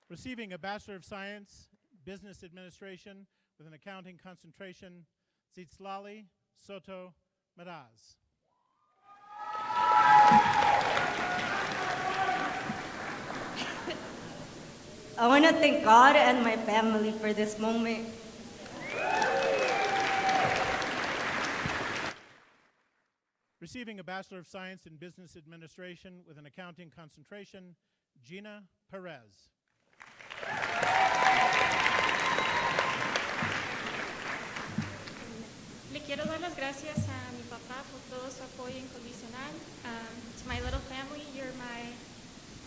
Receiving a Bachelor of Science, Business Administration with an accounting concentration, Zitzlali Soto Meraz. I want to thank God and my family for this moment. Receiving a Bachelor of Science in Business Administration with an accounting concentration, Gina Perez. Le quiero dar las gracias a mi papá por todo su apoyo incondicional. To my little family, you're my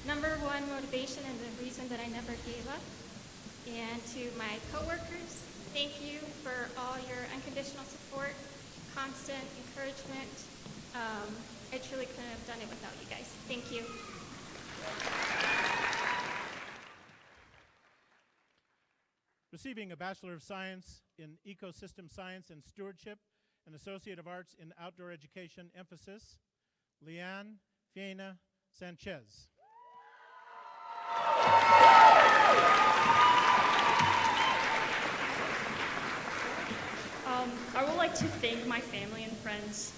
number one motivation and the reason that I never gave up. And to my coworkers, thank you for all your unconditional support, constant encouragement. I truly couldn't have done it without you guys. Thank you. Receiving a Bachelor of Science in Ecosystem Science and Stewardship, an Associate of Arts in Outdoor Education emphasis, Leanne Fiena Sanchez. I would like to thank my family and friends,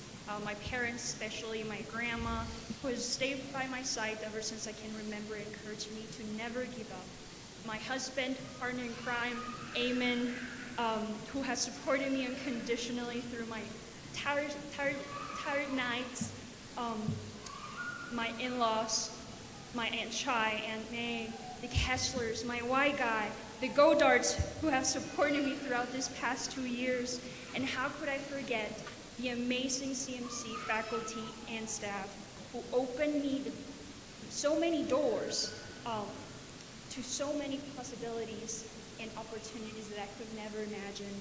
my parents, especially my grandma, who has stayed by my side ever since I can remember and encouraged me to never give up. My husband, partner in crime, Eamon, who has supported me unconditionally through my tired nights, my in-laws, my Aunt Chai, Aunt May, the Kesslers, my Y guy, the Godards, who have supported me throughout this past 2 years. And how could I forget the amazing CMC faculty and staff who opened me so many doors to so many possibilities and opportunities that I could never imagine.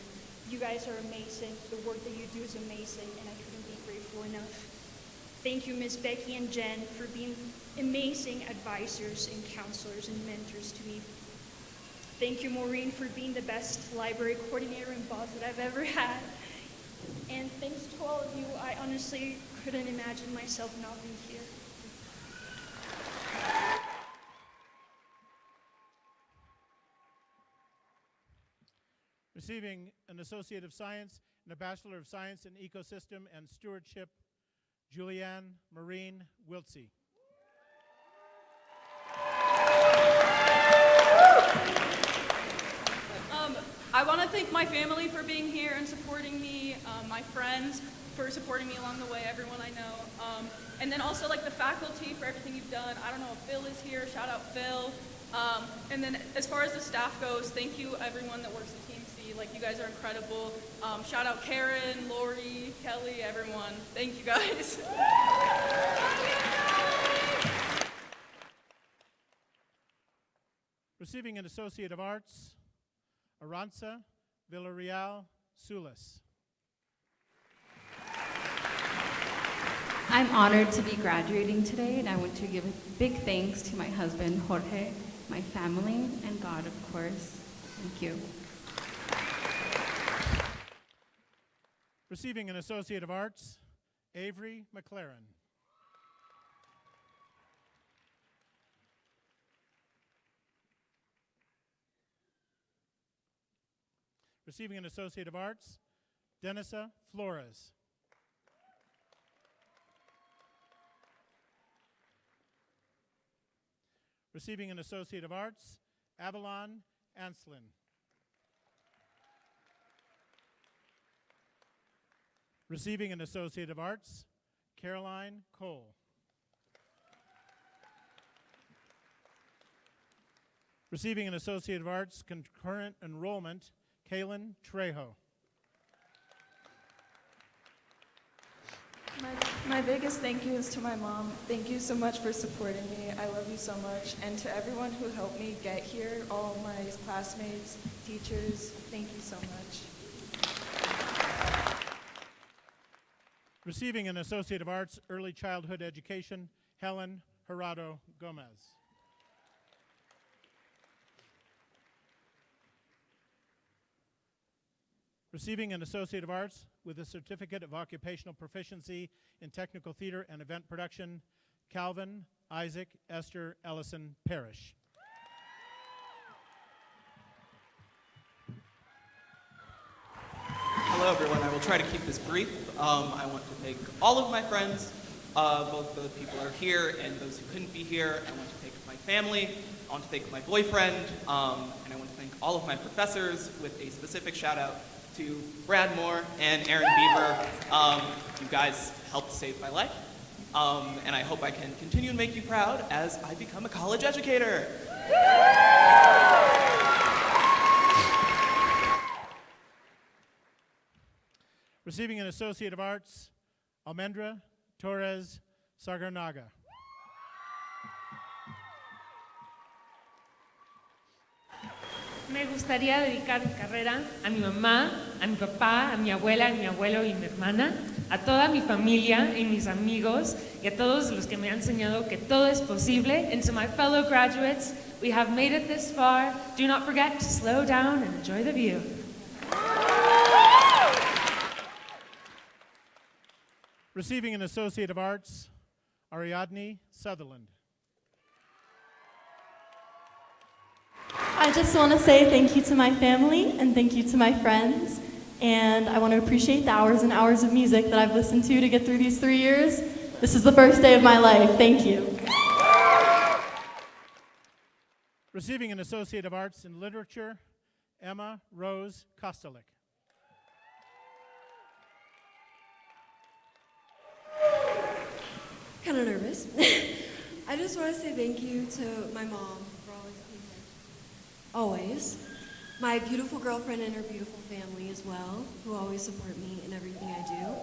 You guys are amazing. The work that you do is amazing, and I couldn't be grateful enough. Thank you, Ms. Becky and Jen, for being amazing advisors and counselors and mentors to me. Thank you, Maureen, for being the best library coordinator and boss that I've ever had. And thanks to all of you, I honestly couldn't imagine myself not being here. Receiving an Associate of Science and a Bachelor of Science in Ecosystem and Stewardship, Julianne Marine Wiltsey. I want to thank my family for being here and supporting me, my friends for supporting me along the way, everyone I know, and then also like the faculty for everything you've done. I don't know if Phil is here, shout out Phil. And then as far as the staff goes, thank you everyone that works at TMC, like you guys are incredible. Shout out Karen, Lori, Kelly, everyone. Thank you guys. Receiving an Associate of Arts, Aranza Villarreal Sulis. I'm honored to be graduating today, and I want to give a big thanks to my husband, Jorge, my family, and God, of course. Thank you. Receiving an Associate of Arts, Avery McLaren. Receiving an Associate of Arts, Denisa Flores. Receiving an Associate of Arts, Avalon Anslin. Receiving an Associate of Arts, Caroline Cole. Receiving an Associate of Arts, Concurrent Enrollment, Kaylin Trejo. My biggest thank you is to my mom. Thank you so much for supporting me. I love you so much. And to everyone who helped me get here, all my classmates, teachers, thank you so much. Receiving an Associate of Arts, Early Childhood Education, Helen Gerardo Gomez. Receiving an Associate of Arts with a Certificate of Occupational Proficiency in Technical Theater and Event Production, Calvin Isaac Esther Ellison Parrish. Hello, everyone. I will try to keep this brief. I want to thank all of my friends, both the people that are here and those who couldn't be here. I want to thank my family. I want to thank my boyfriend. And I want to thank all of my professors with a specific shout out to Brad Moore and Aaron Beaver. You guys helped save my life. And I hope I can continue and make you proud as I become a college educator. Receiving an Associate of Arts, Almendra Torres Sagarnaga. Me gustaría dedicar mi carrera a mi mamá, a mi papá, a mi abuela, a mi abuelo y mi hermana, a toda mi familia y mis amigos y a todos los que me han enseñado que todo es posible, and to my fellow graduates, We have made it this far. Do not forget to slow down and enjoy the view. Receiving an Associate of Arts, Ariadne Sutherland. I just want to say thank you to my family and thank you to my friends. And I want to appreciate the hours and hours of music that I've listened to get through these 3 years. This is the first day of my life. Thank you. Receiving an Associate of Arts in Literature, Emma Rose Kostelik. Kind of nervous. I just want to say thank you to my mom for always being there. Always. My beautiful girlfriend and her beautiful family as well, who always support me in everything I do.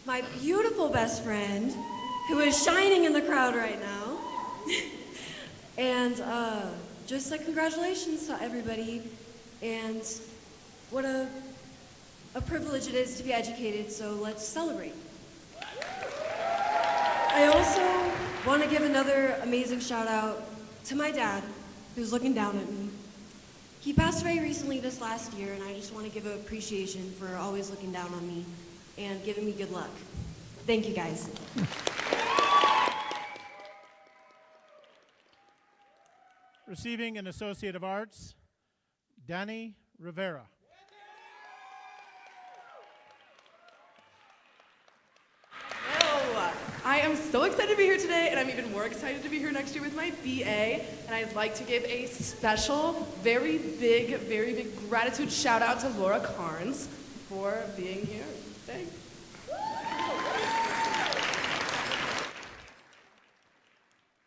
My beautiful best friend, who is shining in the crowd right now. And just like congratulations to everybody. And what a privilege it is to be educated, so let's celebrate. I also want to give another amazing shout out to my dad, who's looking down at me. He passed away recently this last year, and I just want to give an appreciation for always looking down on me and giving me good luck. Thank you, guys. Receiving an Associate of Arts, Danny Rivera. I am so excited to be here today, and I'm even more excited to be here next year with my BA. And I'd like to give a special, very big gratitude shout out to Laura Carnes for being here. Thanks.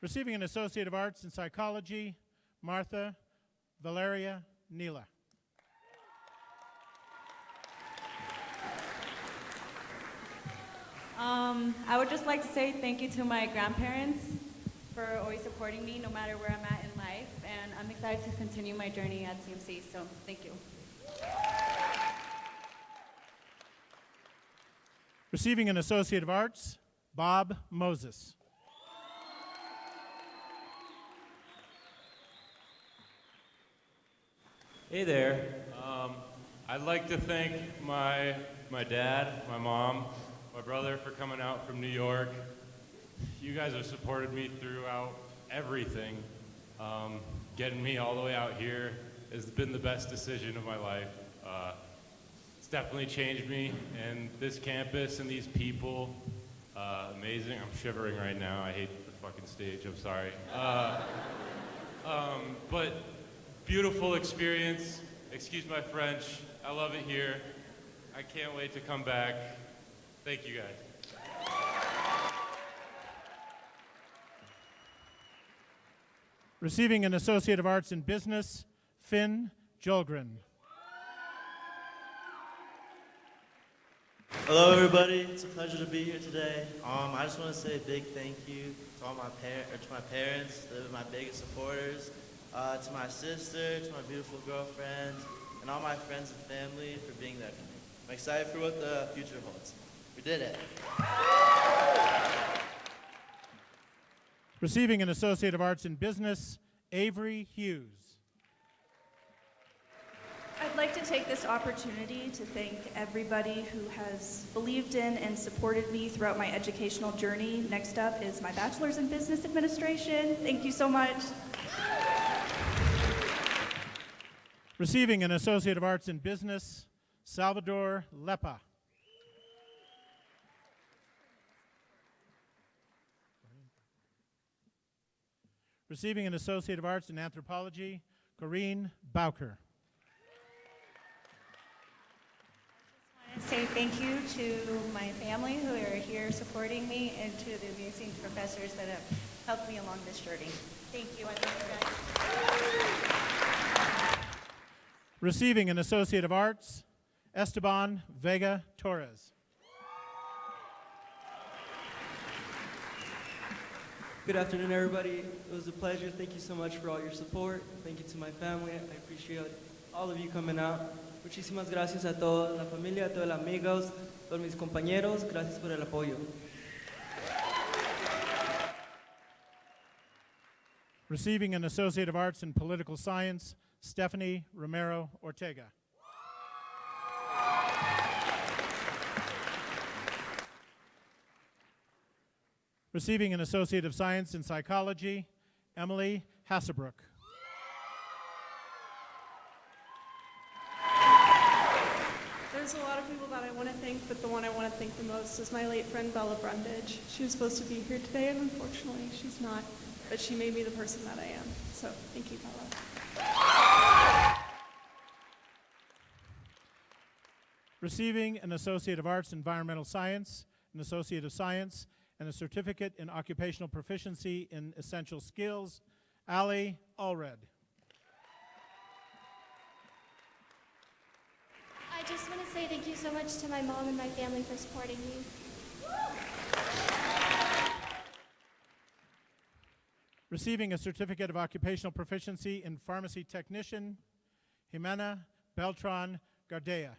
Receiving an Associate of Arts in Psychology, Martha Valeria Neela. I would just like to say thank you to my grandparents for always supporting me no matter where I'm at in life, and I'm excited to continue my journey at CMC, so thank you. Receiving an Associate of Arts, Bob Moses. Hey there. I'd like to thank my dad, my mom, my brother for coming out from New York. You guys have supported me throughout everything. Getting me all the way out here has been the best decision of my life. It's definitely changed me, and this campus and these people, amazing. I'm shivering right now. I hate the fucking stage, I'm sorry. But beautiful experience. Excuse my French. I love it here. I can't wait to come back. Thank you guys. Receiving an Associate of Arts in Business, Finn Jolgren. Hello, everybody. It's a pleasure to be here today. I just want to say a big thank you to all my parents. They're my biggest supporters. To my sister, to my beautiful girlfriend, and all my friends and family for being there for me. I'm excited for what the future holds. We did it. Receiving an Associate of Arts in Business, Avery Hughes. I'd like to take this opportunity to thank everybody who has believed in and supported me throughout my educational journey. Next up is my Bachelor's in Business Administration. Thank you so much. Receiving an Associate of Arts in Business, Salvador Lepa. Receiving an Associate of Arts in Anthropology, Corrine Bowker. I want to say thank you to my family who are here supporting me and to the amazing professors that have helped me along this journey. Thank you. I love you guys. Receiving an Associate of Arts, Esteban Vega Torres. Good afternoon, everybody. It was a pleasure. Thank you so much for all your support. Thank you to my family. I appreciate all of you coming out. Muchísimas gracias a toda la familia, a todos los amigos, a todos mis compañeros. Gracias por el apoyo. Receiving an Associate of Arts in Political Science, Stephanie Romero Ortega. Receiving an Associate of Science in Psychology, Emily Hassebrook. There's a lot of people that I want to thank, but the one I want to thank the most is my late friend Bella Brundage. She was supposed to be here today, and unfortunately she's not, but she made me the person that I am. So thank you, Bella. Receiving an Associate of Arts in Environmental Science, an Associate of Science, and a Certificate in Occupational Proficiency in Essential Skills, Ali Allred. I just want to say thank you so much to my mom and my family for supporting me. Receiving a Certificate of Occupational Proficiency in Pharmacy Technician, Jimena Beltran Gardea.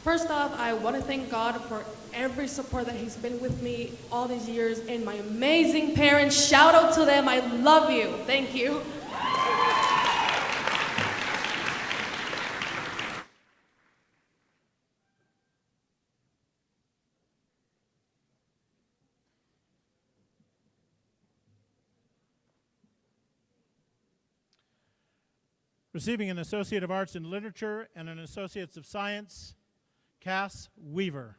First off, I want to thank God for every support that He's been with me all these years, and my amazing parents. Shout out to them. I love you. Thank you. Receiving an Associate of Arts in Literature and an Associates of Science, Cass Weaver.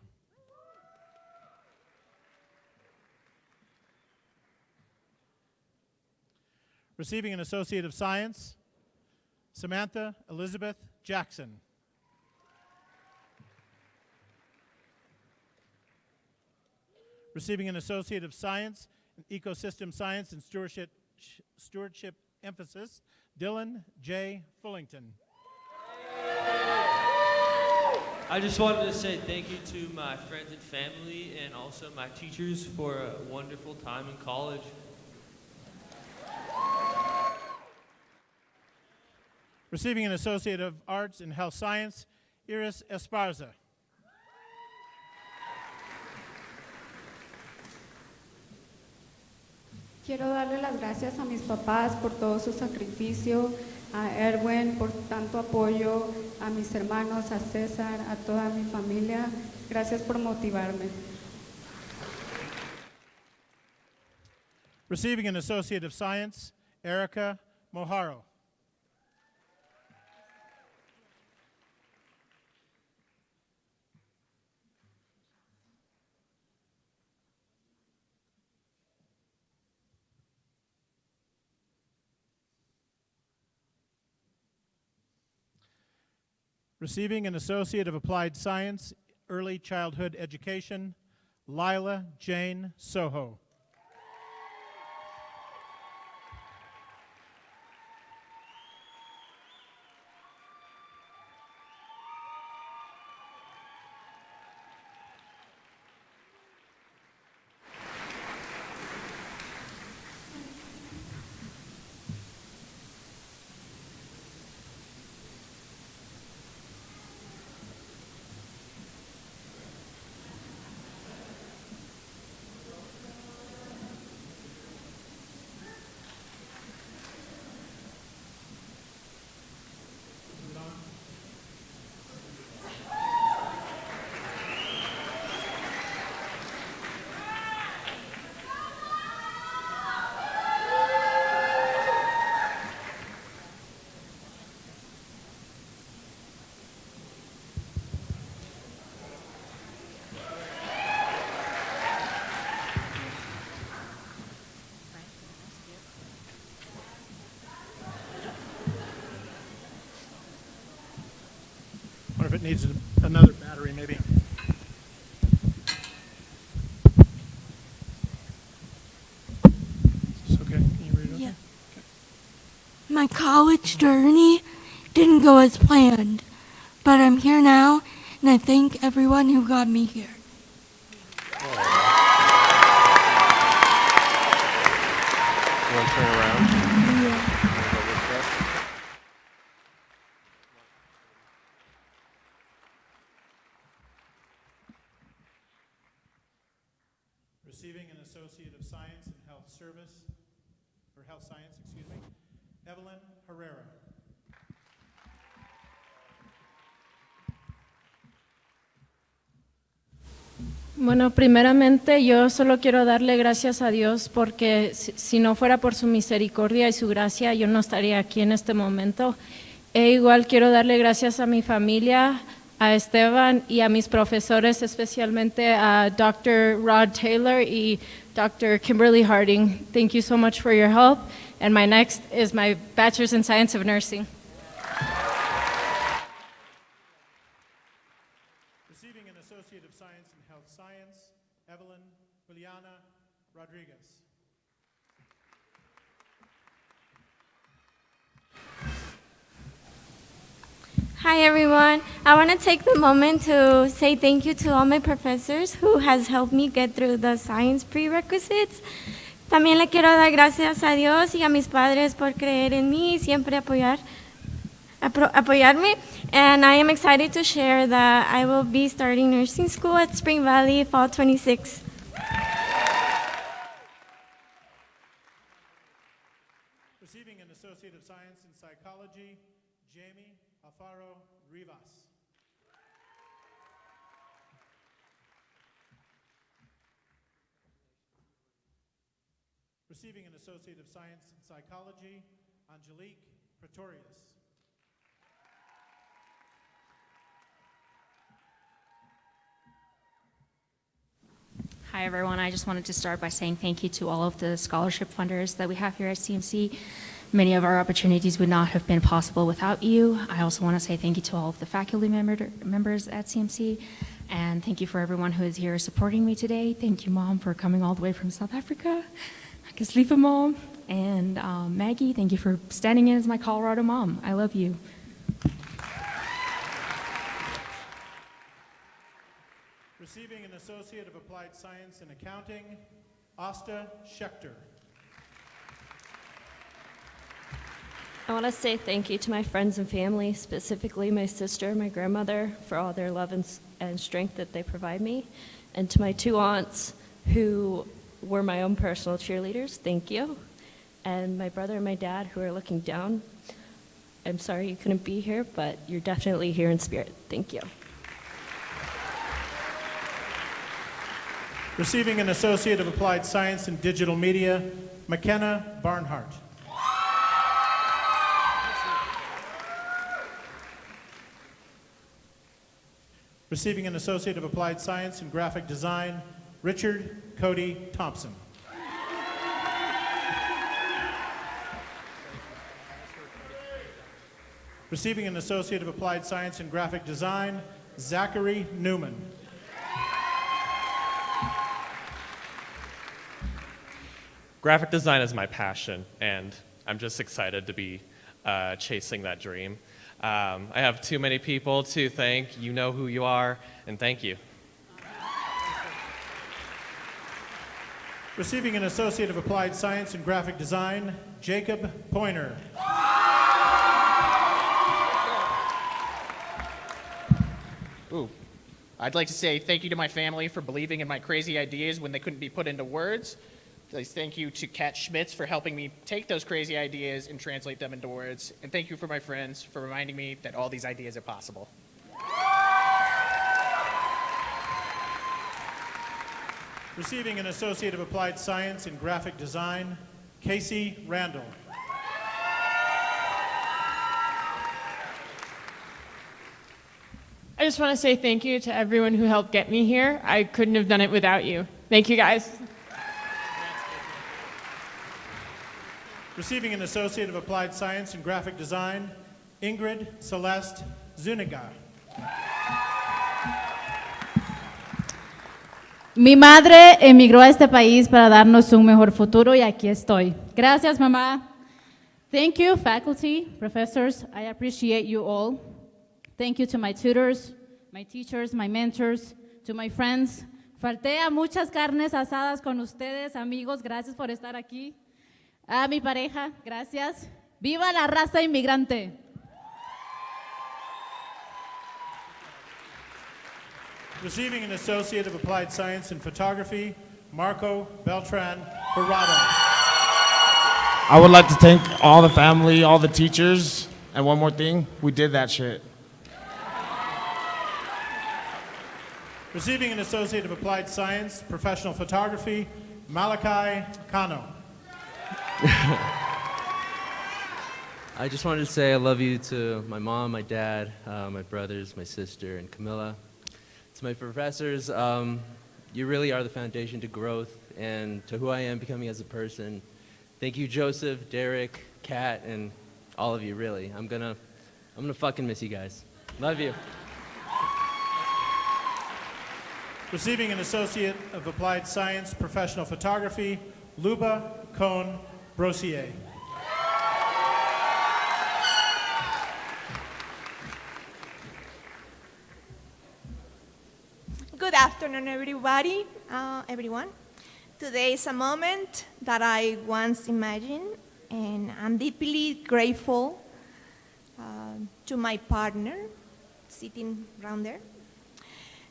Receiving an Associate of Science, Samantha Elizabeth Jackson. Receiving an Associate of Science in Ecosystem Science and Stewardship Emphasis, Dylan J. Fullington. I just wanted to say thank you to my friends and family and also my teachers for a wonderful time in college. Receiving an Associate of Arts in Health Science, Iris Esparza. Quiero darle las gracias a mis papás por todo su sacrificio, a Erwin por tanto apoyo, a mis hermanos, a César, a toda mi familia. Gracias por motivarme. Receiving an Associate of Science, Erica Moharo. Receiving an Associate of Applied Science, Early Childhood Education, Lila Jane Soho. Wonder if it needs another battery, maybe. Is this okay? Can you read it? Yeah. My college journey didn't go as planned, but I'm here now, and I thank everyone who got me here. You want to turn around? Yeah. Receiving an Associate of Science in Health Service, or Health Science, excuse me, Evelyn Herrera. Bueno, primeramente yo solo quiero darle gracias a Dios porque si no fuera por su misericordia y su gracia, yo no estaría aquí en este momento. E igual quiero darle gracias a mi familia, a Esteban y a mis profesores, especialmente a Dr. Rod Taylor y Dr. Kimberly Harding. Thank you so much for your help. And my next is my Bachelor's in Science of Nursing. Receiving an Associate of Science in Health Science, Evelyn Juliana Rodriguez. Hi everyone. I want to take the moment to say thank you to all my professors who has helped me get through the science prerequisites. También le quiero dar gracias a Dios y a mis padres por creer en mí y siempre apoyarme. And I am excited to share that I will be starting nursing school at Spring Valley fall 26. Receiving an Associate of Science in Psychology, Jamie Alfaro Rivas. Receiving an Associate of Science in Psychology, Angelique Pretorius. Hi everyone, I just wanted to start by saying thank you to all of the scholarship funders that we have here at CMC. Many of our opportunities would not have been possible without you. I also want to say thank you to all of the faculty members at CMC, and thank you for everyone who is here supporting me today. Thank you, Mom, for coming all the way from South Africa. Kaslifa, Mom, and Maggie, thank you for standing in as my Colorado mom. I love you. Receiving an Associate of Applied Science in Accounting, Asta Schechter. I want to say thank you to my friends and family, specifically my sister and my grandmother, for all their love and strength that they provide me. And to my two aunts who were my own personal cheerleaders, thank you. And my brother and my dad who are looking down, I'm sorry you couldn't be here, but you're definitely here in spirit. Thank you. Receiving an Associate of Applied Science in Digital Media, McKenna Barnhart. Receiving an Associate of Applied Science in Graphic Design, Richard Cody Thompson. Receiving an Associate of Applied Science in Graphic Design, Zachary Newman. Graphic design is my passion, and I'm just excited to be chasing that dream. I have too many people to thank. You know who you are, and thank you. Receiving an Associate of Applied Science in Graphic Design, Jacob Pointer. Ooh. I'd like to say thank you to my family for believing in my crazy ideas when they couldn't be put into words. Thank you to Kat Schmitz for helping me take those crazy ideas and translate them into words. And thank you for my friends for reminding me that all these ideas are possible. Receiving an Associate of Applied Science in Graphic Design, Casey Randall. I just want to say thank you to everyone who helped get me here. I couldn't have done it without you. Thank you, guys. Receiving an Associate of Applied Science in Graphic Design, Ingrid Celeste Zuniga. Mi madre emigró a este país para darnos un mejor futuro y aquí estoy. Gracias, mamá. Thank you, faculty, professors. I appreciate you all. Thank you to my tutors, my teachers, my mentors, to my friends. Falté a muchas carnes asadas con ustedes, amigos. Gracias por estar aquí. A mi pareja, gracias. ¡Viva la raza inmigrante! Receiving an Associate of Applied Science in Photography, Marco Beltran Barrado. I would like to thank all the family, all the teachers, and one more thing, we did that shit. Receiving an Associate of Applied Science, Professional Photography, Malachi Kano. I just wanted to say I love you to my mom, my dad, my brothers, my sister, and Camilla. To my professors, you really are the foundation to growth and to who I am becoming as a person. Thank you, Joseph, Derek, Kat, and all of you, really. I'm gonna fucking miss you guys. Love you. Receiving an Associate of Applied Science, Professional Photography, Luba Cohn Brosier. Good afternoon, everybody, everyone. Today is a moment that I once imagined, and I'm deeply grateful to my partner sitting around there,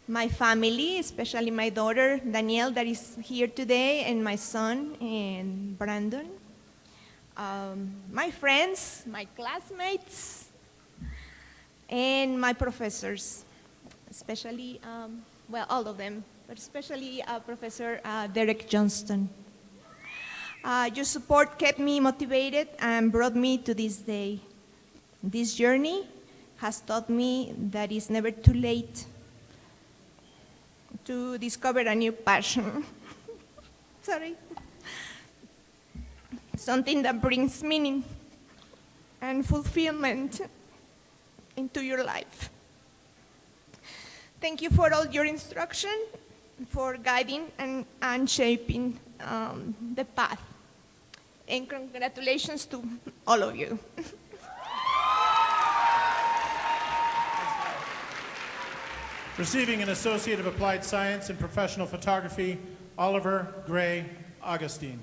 my family, especially my daughter Danielle that is here today, and my son and Brandon, my friends, my classmates, and my professors, especially well, all of them, but especially Professor Derek Johnston. Your support kept me motivated and brought me to this day. This journey has taught me that it's never too late to discover a new passion. Sorry. Something that brings meaning and fulfillment into your life. Thank you for all your instruction, for guiding and shaping the path. And congratulations to all of you. Receiving an Associate of Applied Science in Professional Photography, Oliver Gray Augustine.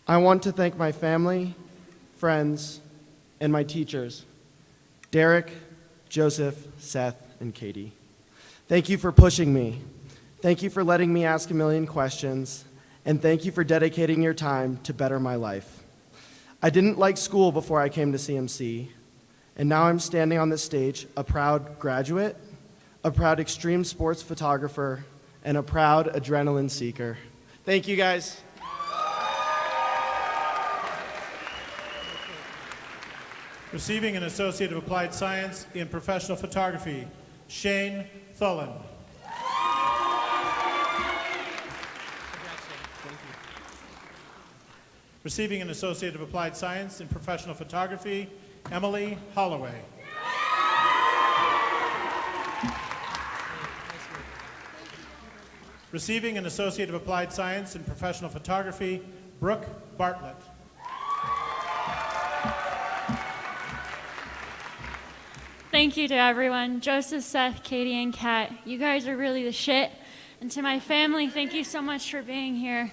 I want to thank my family, friends, and my teachers, Derek, Joseph, Seth, and Katie. Thank you for pushing me. Thank you for letting me ask a million questions, and thank you for dedicating your time to better my life. I didn't like school before I came to CMC, and now I'm standing on this stage, a proud graduate, a proud extreme sports photographer, and a proud adrenaline seeker. Thank you, guys. Receiving an Associate of Applied Science in Professional Photography, Shane Thullen. Receiving an Associate of Applied Science in Professional Photography, Emily Holloway. Receiving an Associate of Applied Science in Professional Photography, Brooke Bartlett. Thank you to everyone, Joseph, Seth, Katie, and Kat. You guys are really the shit. And to my family, thank you so much for being here.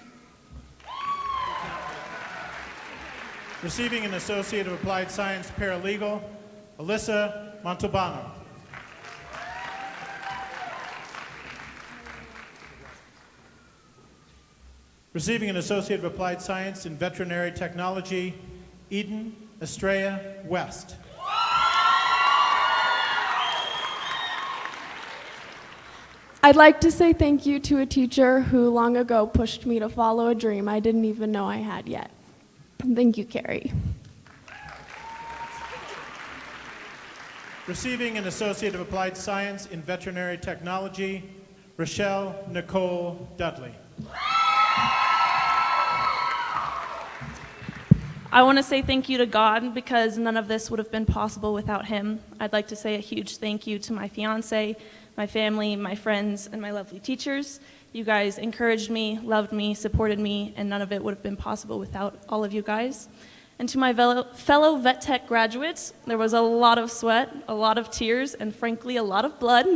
Receiving an Associate of Applied Science Paralegal, Alyssa Montalbano. Receiving an Associate of Applied Science in Veterinary Technology, Eden Estrella West. I'd like to say thank you to a teacher who long ago pushed me to follow a dream I didn't even know I had yet. Thank you, Carrie. Receiving an Associate of Applied Science in Veterinary Technology, Rochelle Nicole Dudley. I want to say thank you to God because none of this would have been possible without him. I'd like to say a huge thank you to my fiance, my family, my friends, and my lovely teachers. You guys encouraged me, loved me, supported me, and none of it would have been possible without all of you guys. And to my fellow vet tech graduates, there was a lot of sweat, a lot of tears, and frankly, a lot of blood.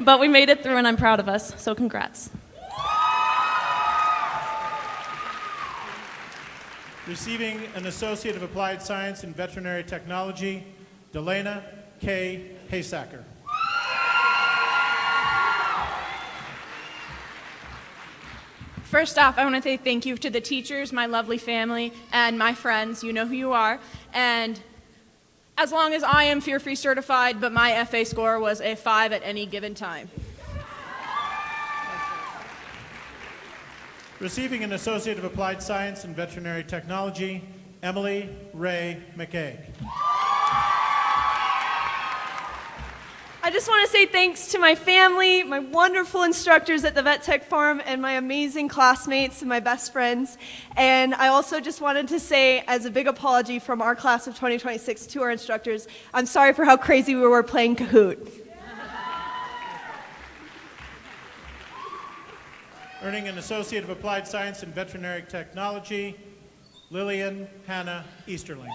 But we made it through, and I'm proud of us, so congrats. Receiving an Associate of Applied Science in Veterinary Technology, Delana K. Haysacker. First off, I want to say thank you to the teachers, my lovely family, and my friends. You know who you are. And as long as I am fear-free certified, but my FA score was a 5 at any given time. Receiving an Associate of Applied Science in Veterinary Technology, Emily Ray McKay. I just want to say thanks to my family, my wonderful instructors at the Vet Tech Farm, and my amazing classmates and my best friends. And I also just wanted to say, as a big apology from our class of 2026 to our instructors, I'm sorry for how crazy we were playing Kahoot. Earning an Associate of Applied Science in Veterinary Technology, Lillian Hannah Easterling.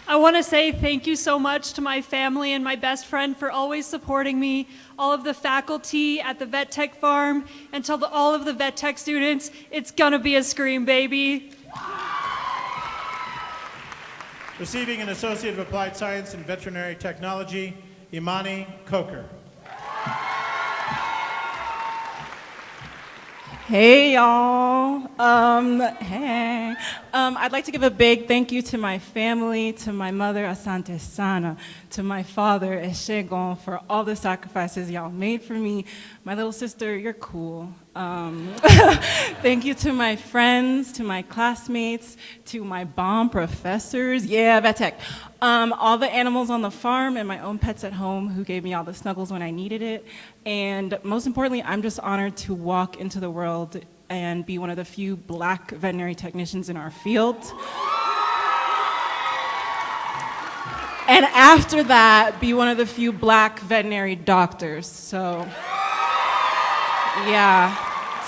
I want to say thank you so much to my family and my best friend for always supporting me, all of the faculty at the Vet Tech Farm, and to all of the Vet Tech students. It's gonna be a scream, baby. Receiving an Associate of Applied Science in Veterinary Technology, Imani Coker. Hey y'all. Hey. I'd like to give a big thank you to my family, to my mother, Asante Sana, to my father, Eshegon, for all the sacrifices y'all made for me. My little sister, you're cool. Thank you to my friends, to my classmates, to my bomb professors, yeah, Vet Tech. All the animals on the farm and my own pets at home who gave me all the snuggles when I needed it. And most importantly, I'm just honored to walk into the world and be one of the few black veterinary technicians in our field. And after that, be one of the few black veterinary doctors. So, yeah.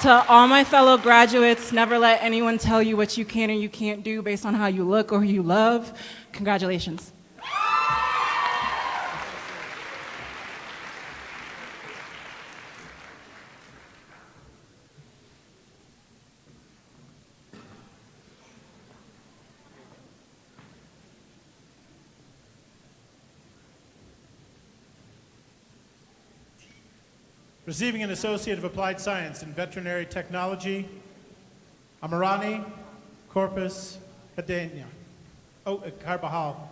To all my fellow graduates, never let anyone tell you what you can or you can't do based on how you look or who you love. Congratulations. Receiving an Associate of Applied Science in Veterinary Technology, Amarani Corpus Cadena. Oh, Carbajal.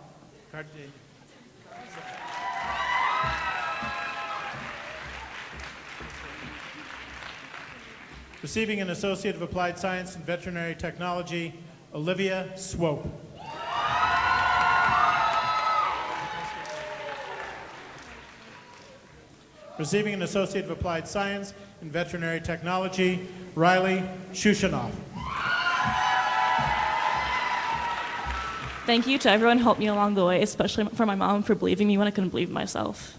Receiving an Associate of Applied Science in Veterinary Technology, Olivia Swope. Receiving an Associate of Applied Science in Veterinary Technology, Riley Shushanoff. Thank you to everyone who helped me along the way, especially for my mom for believing me when I couldn't believe myself.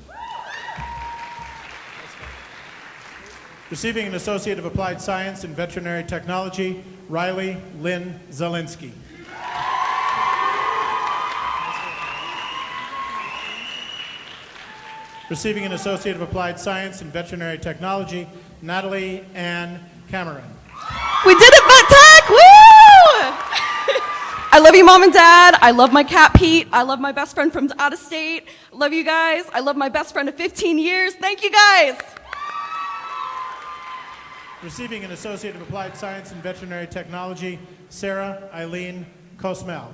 Receiving an Associate of Applied Science in Veterinary Technology, Riley Lynn Zelinsky. Receiving an Associate of Applied Science in Veterinary Technology, Natalie Ann Cameron. We did it, Vet Tech! Woo! I love you, Mom and Dad. I love my cat, Pete. I love my best friend from out of state. Love you guys. I love my best friend of 15 years. Thank you, guys. Receiving an Associate of Applied Science in Veterinary Technology, Sarah Eileen Cosmel.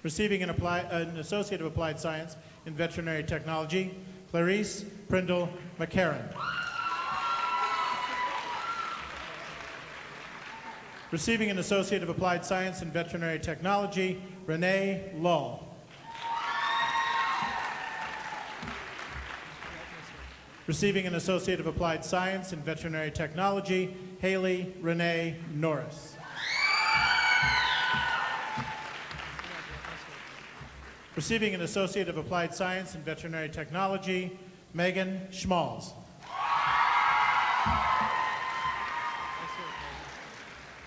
Receiving an Associate of Applied Science in Veterinary Technology, Clarice Prindle McCarran. Receiving an Associate of Applied Science in Veterinary Technology, Renee Lull. Receiving an Associate of Applied Science in Veterinary Technology, Haley Renee Norris. Receiving an Associate of Applied Science in Veterinary Technology, Megan Schmalz.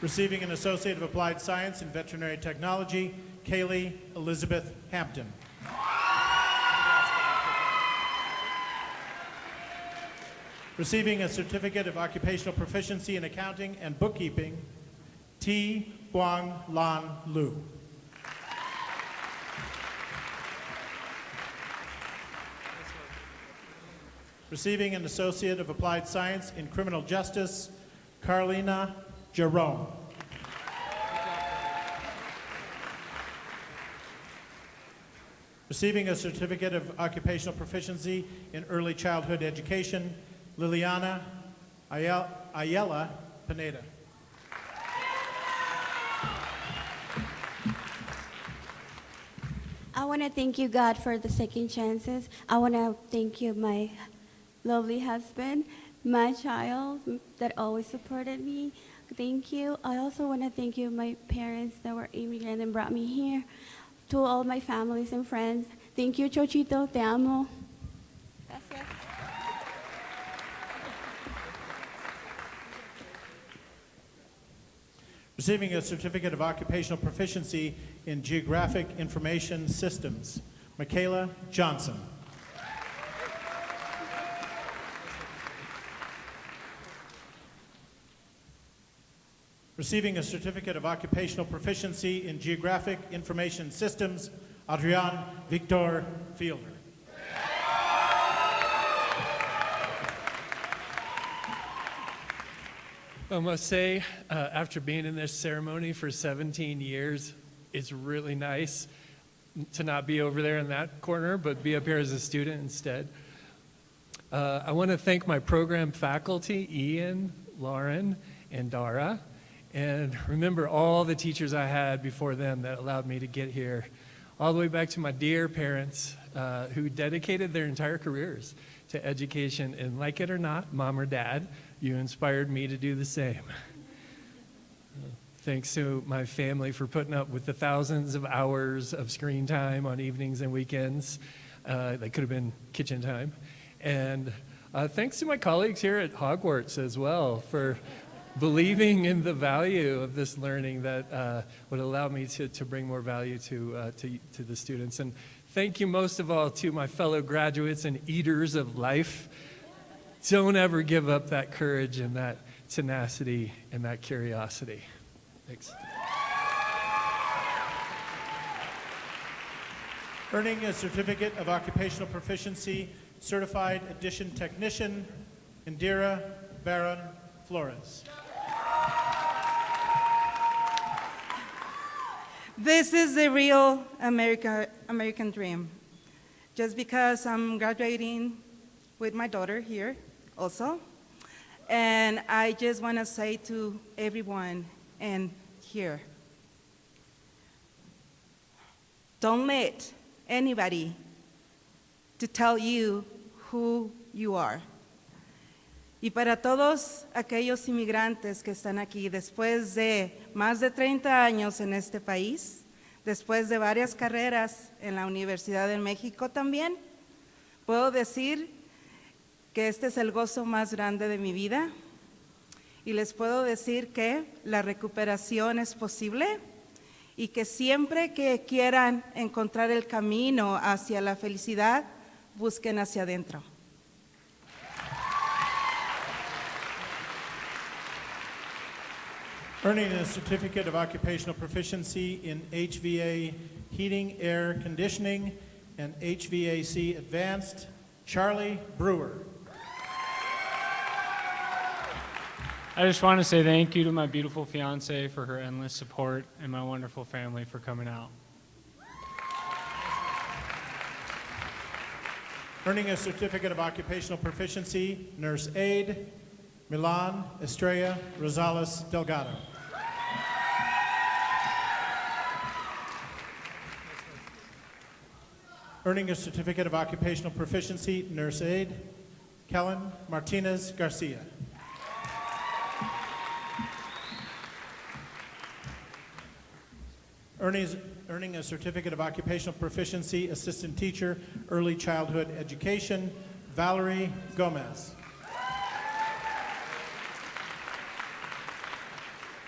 Receiving an Associate of Applied Science in Veterinary Technology, Kaylee Elizabeth Hampton. Receiving a certificate of occupational proficiency in accounting and bookkeeping, T. Buang Lan Lu. Receiving an Associate of Applied Science in Criminal Justice, Carlina Jerome. Receiving a Certificate of Occupational Proficiency in Early Childhood Education, Liliana Ayala Pineda. I want to thank you, God, for the second chances. I want to thank you, my lovely husband, my child that always supported me. Thank you. I also want to thank you, my parents that were immigrants and brought me here. To all my families and friends, thank you, Chochito, te amo. Gracias. Receiving a Certificate of Occupational Proficiency in Geographic Information Systems, Michaela Johnson. Receiving a Certificate of Occupational Proficiency in Geographic Information Systems, Adrian Victor Fielder. I must say, after being in this ceremony for 17 years, it's really nice to not be over there in that corner, but be up here as a student instead. I want to thank my program faculty, Ian, Lauren, and Dara. And remember all the teachers I had before them that allowed me to get here, all the way back to my dear parents who dedicated their entire careers to education. And like it or not, mom or dad, you inspired me to do the same. Thanks to my family for putting up with the thousands of hours of screen time on evenings and weekends. That could have been kitchen time. And thanks to my colleagues here at Hogwarts as well for believing in the value of this learning that would allow me to bring more value to the students. And thank you most of all to my fellow graduates and eaters of life. Don't ever give up that courage and that tenacity and that curiosity. Thanks. Earning a Certificate of Occupational Proficiency, Certified Addition Technician, Indira Baron Flores. This is the real American dream. Just because I'm graduating with my daughter here also, and I just want to say to everyone in here, don't let anybody to tell you who you are. Y para todos aquellos inmigrantes que están aquí, después de más de 30 años en este país, después de varias carreras en la Universidad de México también, puedo decir que este es el gozo más grande de mi vida y les puedo decir que la recuperación es posible y que siempre que quieran encontrar el camino hacia la felicidad, busquen hacia adentro. Earning a Certificate of Occupational Proficiency in HVA Heating, Air Conditioning, and HVAC Advanced, Charlie Brewer. I just want to say thank you to my beautiful fiance for her endless support and my wonderful family for coming out. Earning a Certificate of Occupational Proficiency, Nurse Aide, Milan Estrella Rosales Delgado. Earning a Certificate of Occupational Proficiency, Nurse Aide, Kellen Martinez Garcia. Earning a Certificate of Occupational Proficiency, Assistant Teacher, Early Childhood Education, Valerie Gomez.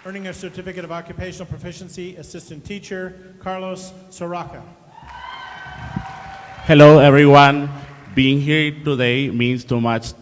Earning a Certificate of Occupational Proficiency, Assistant Teacher, Carlos Soraca. Hello, everyone. Being here today means too much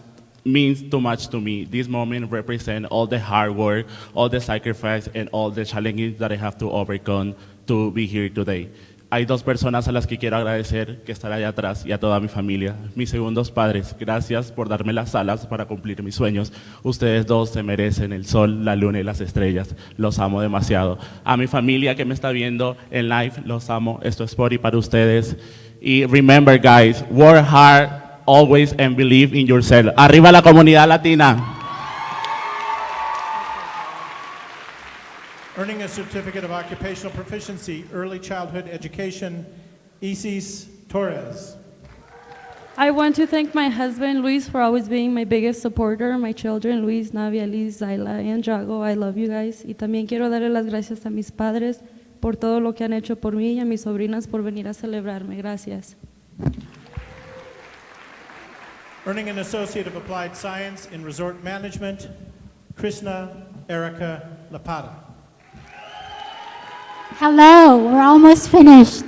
means too much to me. This moment represents all the hard work, all the sacrifice, and all the challenges that I have to overcome to be here today. Hay dos personas a las que quiero agradecer, que están allá atrás, y a toda mi familia. Mis segundos padres, gracias por darme las alas para cumplir mis sueños. Ustedes dos se merecen el sol, la luna y las estrellas. Los amo demasiado. A mi familia que me está viendo en live, los amo. Esto es por y para ustedes. Y remember, guys, work hard, always, and believe in yourself. Arriba la comunidad latina. Earning a Certificate of Occupational Proficiency, Early Childhood Education, Isis Torres. I want to thank my husband, Luis, for always being my biggest supporter, my children, Luis, Navia, Liz, Zayla, and Jago. I love you guys. Y también quiero darle las gracias a mis padres por todo lo que han hecho por mí y a mis sobrinas por venir a celebrarme. Gracias. Earning an Associate of Applied Science in Resort Management, Krishna Erica Lapada. Hello, we're almost finished.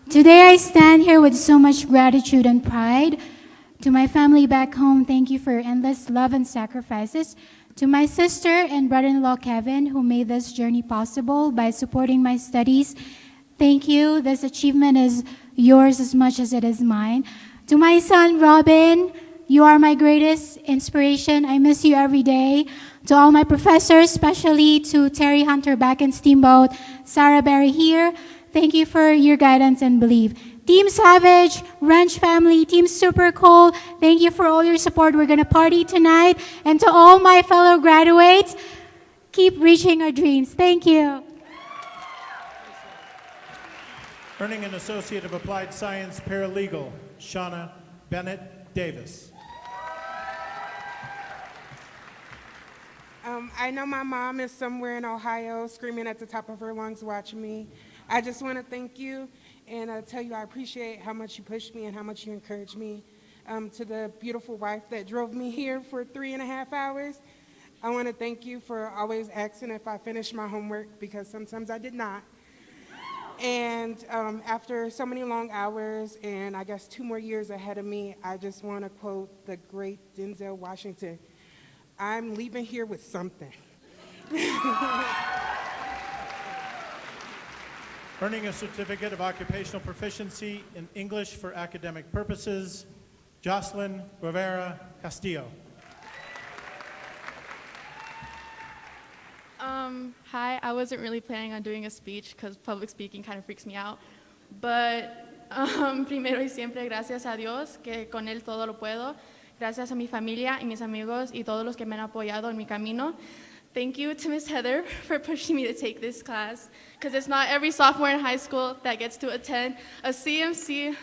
Today I stand here with so much gratitude and pride. To my family back home, thank you for your endless love and sacrifices. To my sister and brother-in-law Kevin, who made this journey possible by supporting my studies, thank you. This achievement is yours as much as it is mine. To my son Robin, you are my greatest inspiration. I miss you every day. To all my professors, especially to Terry Hunter back in Steamboat, Sarah Berry here, thank you for your guidance and belief. Team Savage, Ranch family, Team Super Cool, thank you for all your support. We're gonna party tonight. And to all my fellow graduates, keep reaching our dreams. Thank you. Earning an Associate of Applied Science Paralegal, Shauna Bennett Davis. I know my mom is somewhere in Ohio screaming at the top of her lungs watching me. I just want to thank you and tell you I appreciate how much you pushed me and how much you encouraged me. To the beautiful wife that drove me here for 3.5 hours, I want to thank you for always asking if I finished my homework because sometimes I did not. And after so many long hours and I guess 2 more years ahead of me, I just want to quote the great Denzel Washington. I'm leaving here with something. Earning a Certificate of Occupational Proficiency in English for Academic Purposes, Jocelyn Guevara Castillo. Hi, I wasn't really planning on doing a speech because public speaking kind of freaks me out. But primero y siempre, gracias a Dios, que con Él todo lo puedo. Gracias a mi familia y mis amigos y todos los que me han apoyado en mi camino. Thank you to Miss Heather for pushing me to take this class, because it's not every sophomore in high school that gets to attend a CMC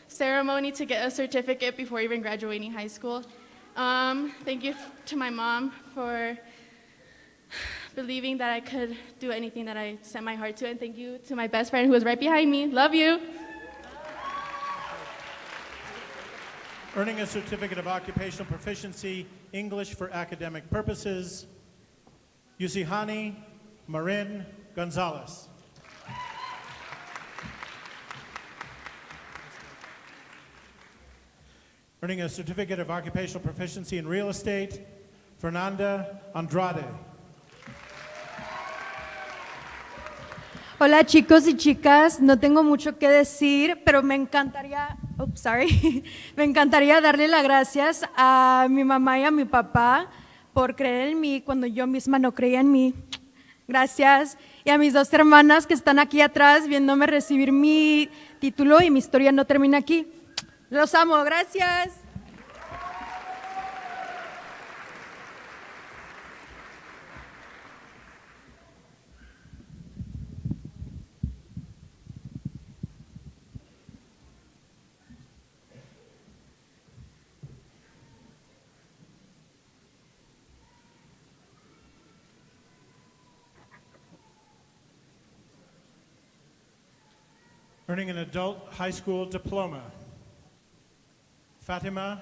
ceremony to get a certificate before even graduating high school. Thank you to my mom for believing that I could do anything that I set my heart to, and thank you to my best friend who was right behind me. Love you. Earning a Certificate of Occupational Proficiency, English for Academic Purposes, Yusihani Marin Gonzalez. Earning a Certificate of Occupational Proficiency in Real Estate, Fernanda Andrade. Hola chicos y chicas, no tengo mucho que decir, pero me encantaría darle las gracias a mi mamá y a mi papá por creer en mí cuando yo misma no creía en mí. Gracias. Y a mis 2 hermanas que están aquí atrás viéndome recibir mi título y mi historia no termina aquí. Los amo, gracias. Earning an adult high school diploma, Fatima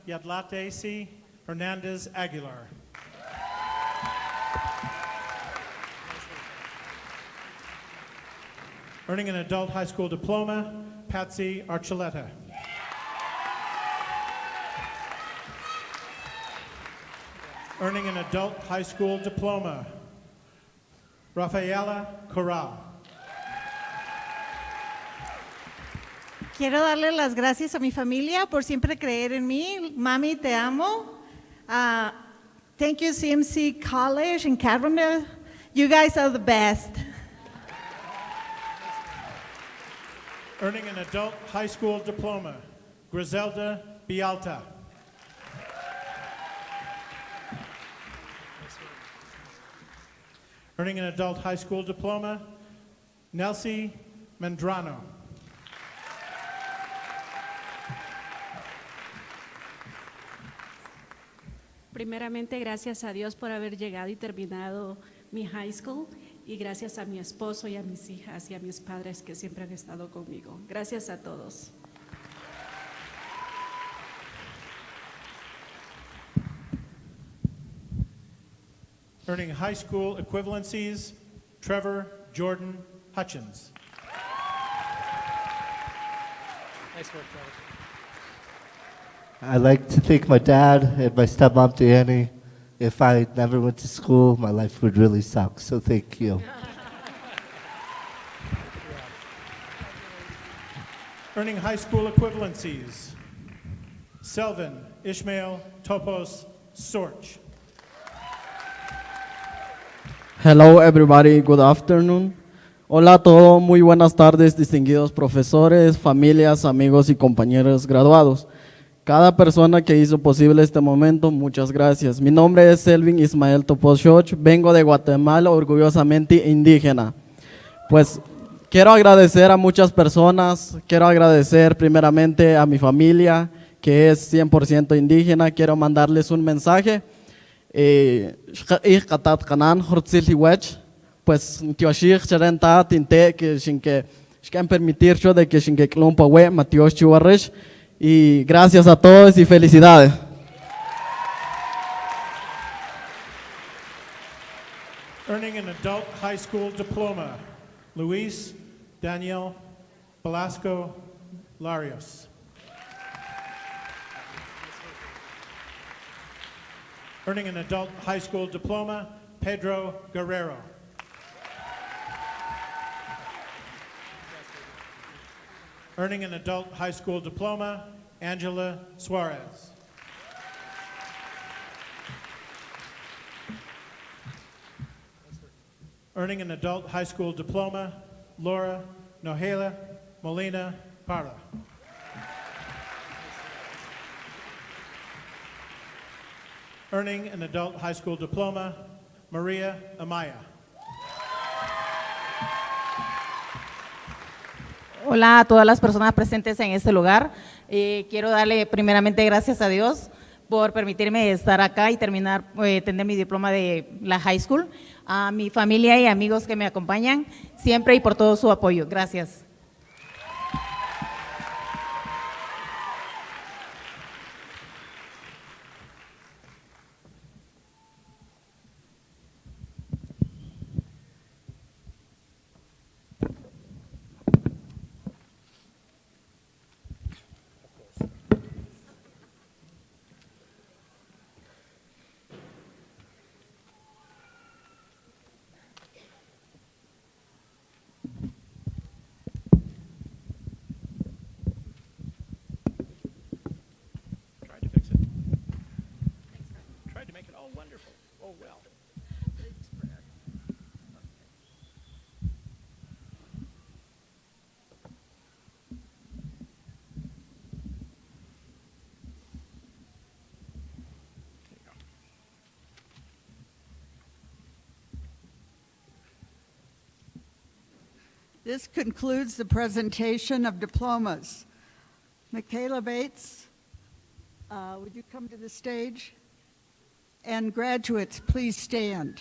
Yatlatesi Hernandez Aguilar. Earning an adult high school diploma, Patsy Archuleta. Earning an adult high school diploma, Rafaela Corral. Quiero darle las gracias a mi familia por siempre creer en mí. Mami, te amo. Thank you, CMC College and Carbondale. You guys are the best. Earning an adult high school diploma, Griselda Bialta. Earning an adult high school diploma, Nelsie Mendrano. Primeramente, gracias a Dios por haber llegado y terminado mi high school y gracias a mi esposo y a mis hijas y a mis padres que siempre han estado conmigo. Gracias a todos. Earning high school equivalencies, Trevor Jordan Hutchins. Nice work, Trevor. I'd like to thank my dad and my stepmom, Danny. If I never went to school, my life would really suck, so thank you. Earning high school equivalencies, Selvin Ishmael Topos Sorch. Hello everybody, good afternoon. Hola a todos, muy buenas tardes, distinguidos profesores, familias, amigos y compañeros graduados. Cada persona que hizo posible este momento, muchas gracias. Mi nombre es Selvin Ismael Toposhoch, vengo de Guatemala, orgullosamente indígena. Pues quiero agradecer a muchas personas, quiero agradecer primeramente a mi familia, que es 100% indígena, quiero mandarles un mensaje. Pues que permitir yo de que y gracias a todos y felicidades. Earning an adult high school diploma, Luis Daniel Velasco Larios. Earning an adult high school diploma, Pedro Guerrero. Earning an adult high school diploma, Angela Suarez. Earning an adult high school diploma, Laura Nohela Molina Parra. Earning an adult high school diploma, Maria Amaya. Hola a todas las personas presentes en este lugar. Quiero darle primeramente gracias a Dios por permitirme estar acá y terminar, tener mi diploma de la high school. A mi familia y amigos que me acompañan siempre y por todo su apoyo. Gracias. This concludes the presentation of diplomas. Michaela Bates, would you come to the stage? And graduates, please stand.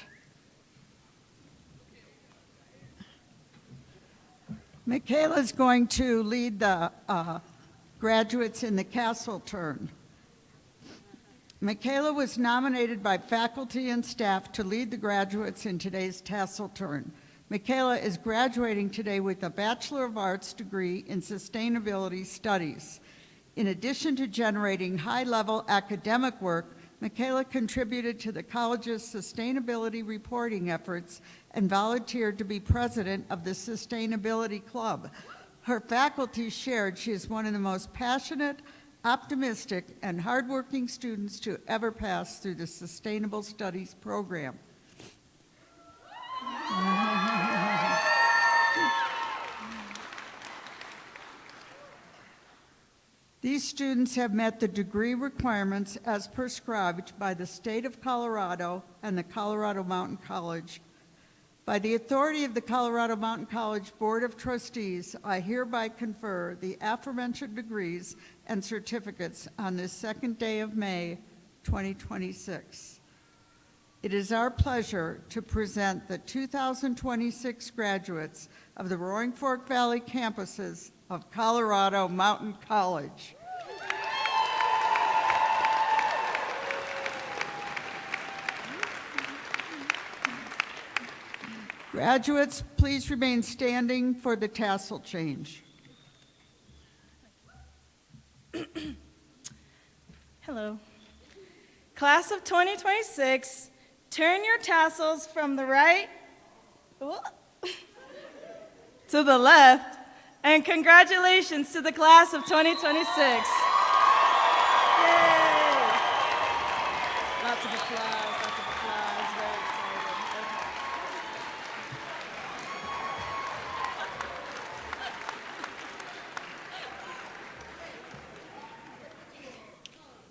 Michaela is going to lead the graduates in the castle turn. Michaela was nominated by faculty and staff to lead the graduates in today's tassel turn. Michaela is graduating today with a Bachelor of Arts degree in Sustainability Studies. In addition to generating high-level academic work, Michaela contributed to the college's sustainability reporting efforts and volunteered to be president of the Sustainability Club. Her faculty shared she is one of the most passionate, optimistic, and hardworking students to ever pass through the Sustainable Studies program. These students have met the degree requirements as prescribed by the state of Colorado and the Colorado Mountain College. By the authority of the Colorado Mountain College Board of Trustees, I hereby confer the aforementioned degrees and certificates on this second day of May, 2026. It is our pleasure to present the 2026 graduates of the Roaring Fork Valley campuses of Colorado Mountain College. Graduates, please remain standing for the tassel change. Hello. Class of 2026, turn your tassels from the right to the left, and congratulations to the class of 2026. Yay! Lots of applause, very exciting. Okay.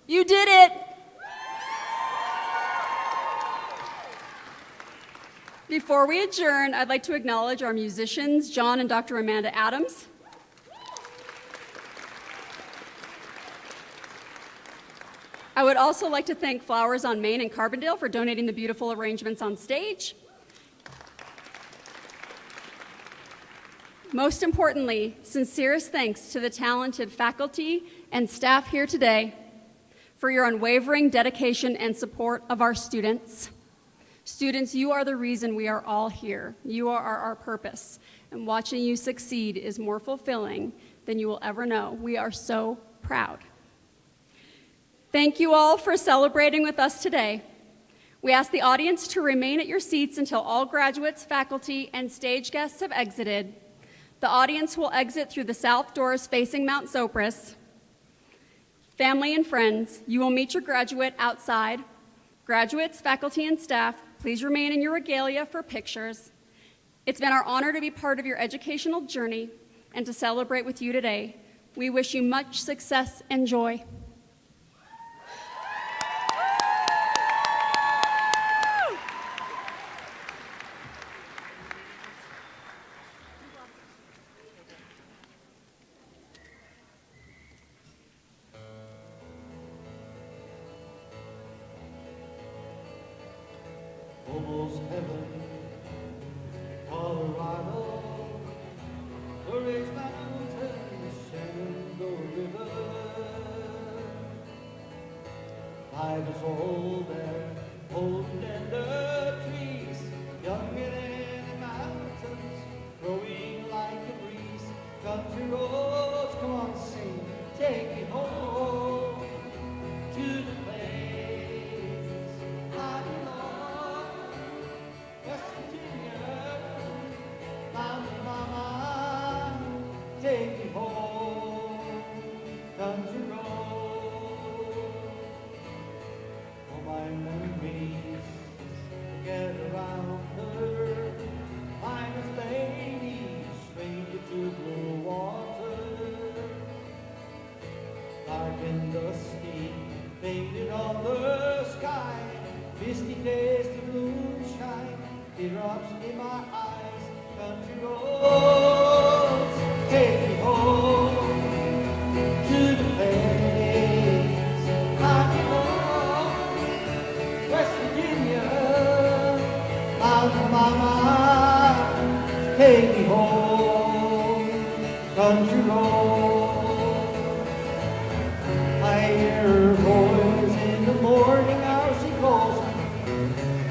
You did it! Before we adjourn, I'd like to acknowledge our musicians, John and Dr. Amanda Adams. I would also like to thank Flowers on Main and Carbondale for donating the beautiful arrangements on stage. Most importantly, sincerest thanks to the talented faculty and staff here today for your unwavering dedication and support of our students. Students, you are the reason we are all here. You are our purpose, and watching you succeed is more fulfilling than you will ever know. We are so proud. Thank you all for celebrating with us today. We ask the audience to remain at your seats until all graduates, faculty, and stage guests have exited. The audience will exit through the south doors facing Mount Sopris. Family and friends, you will meet your graduate outside. Graduates, faculty, and staff, please remain in your regalia for pictures. It's been our honor to be part of your educational journey and to celebrate with you today. We wish you much success and joy. Almost heaven, Colorado, Orange Mountains, Shenandoah River. Life is old and holding in the trees, younger than the mountains, growing like a breeze. Country roads, come on, sing, take me home to the place I belong. West Virginia, Mountain Mama, take me home, country road. All my memories get around her, finest lady, stranger to blue water. Dark and dusty, painted on the sky, misty days, the moonshine, teardrops in my eyes. Country roads, take me home to the place I belong. West Virginia, Mountain Mama, take me home, country roads. I hear her voice in the morning hours, she calls me.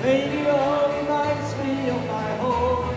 Lady of the nights, feel my home.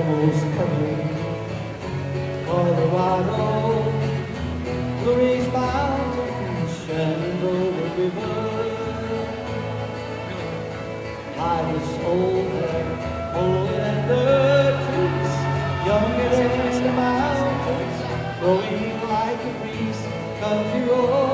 almost coming. Colorado, Blue Ridge Mountains, Shenandoah River. I was older, older than the trees, younger than the mountains, growing like a breeze, country road.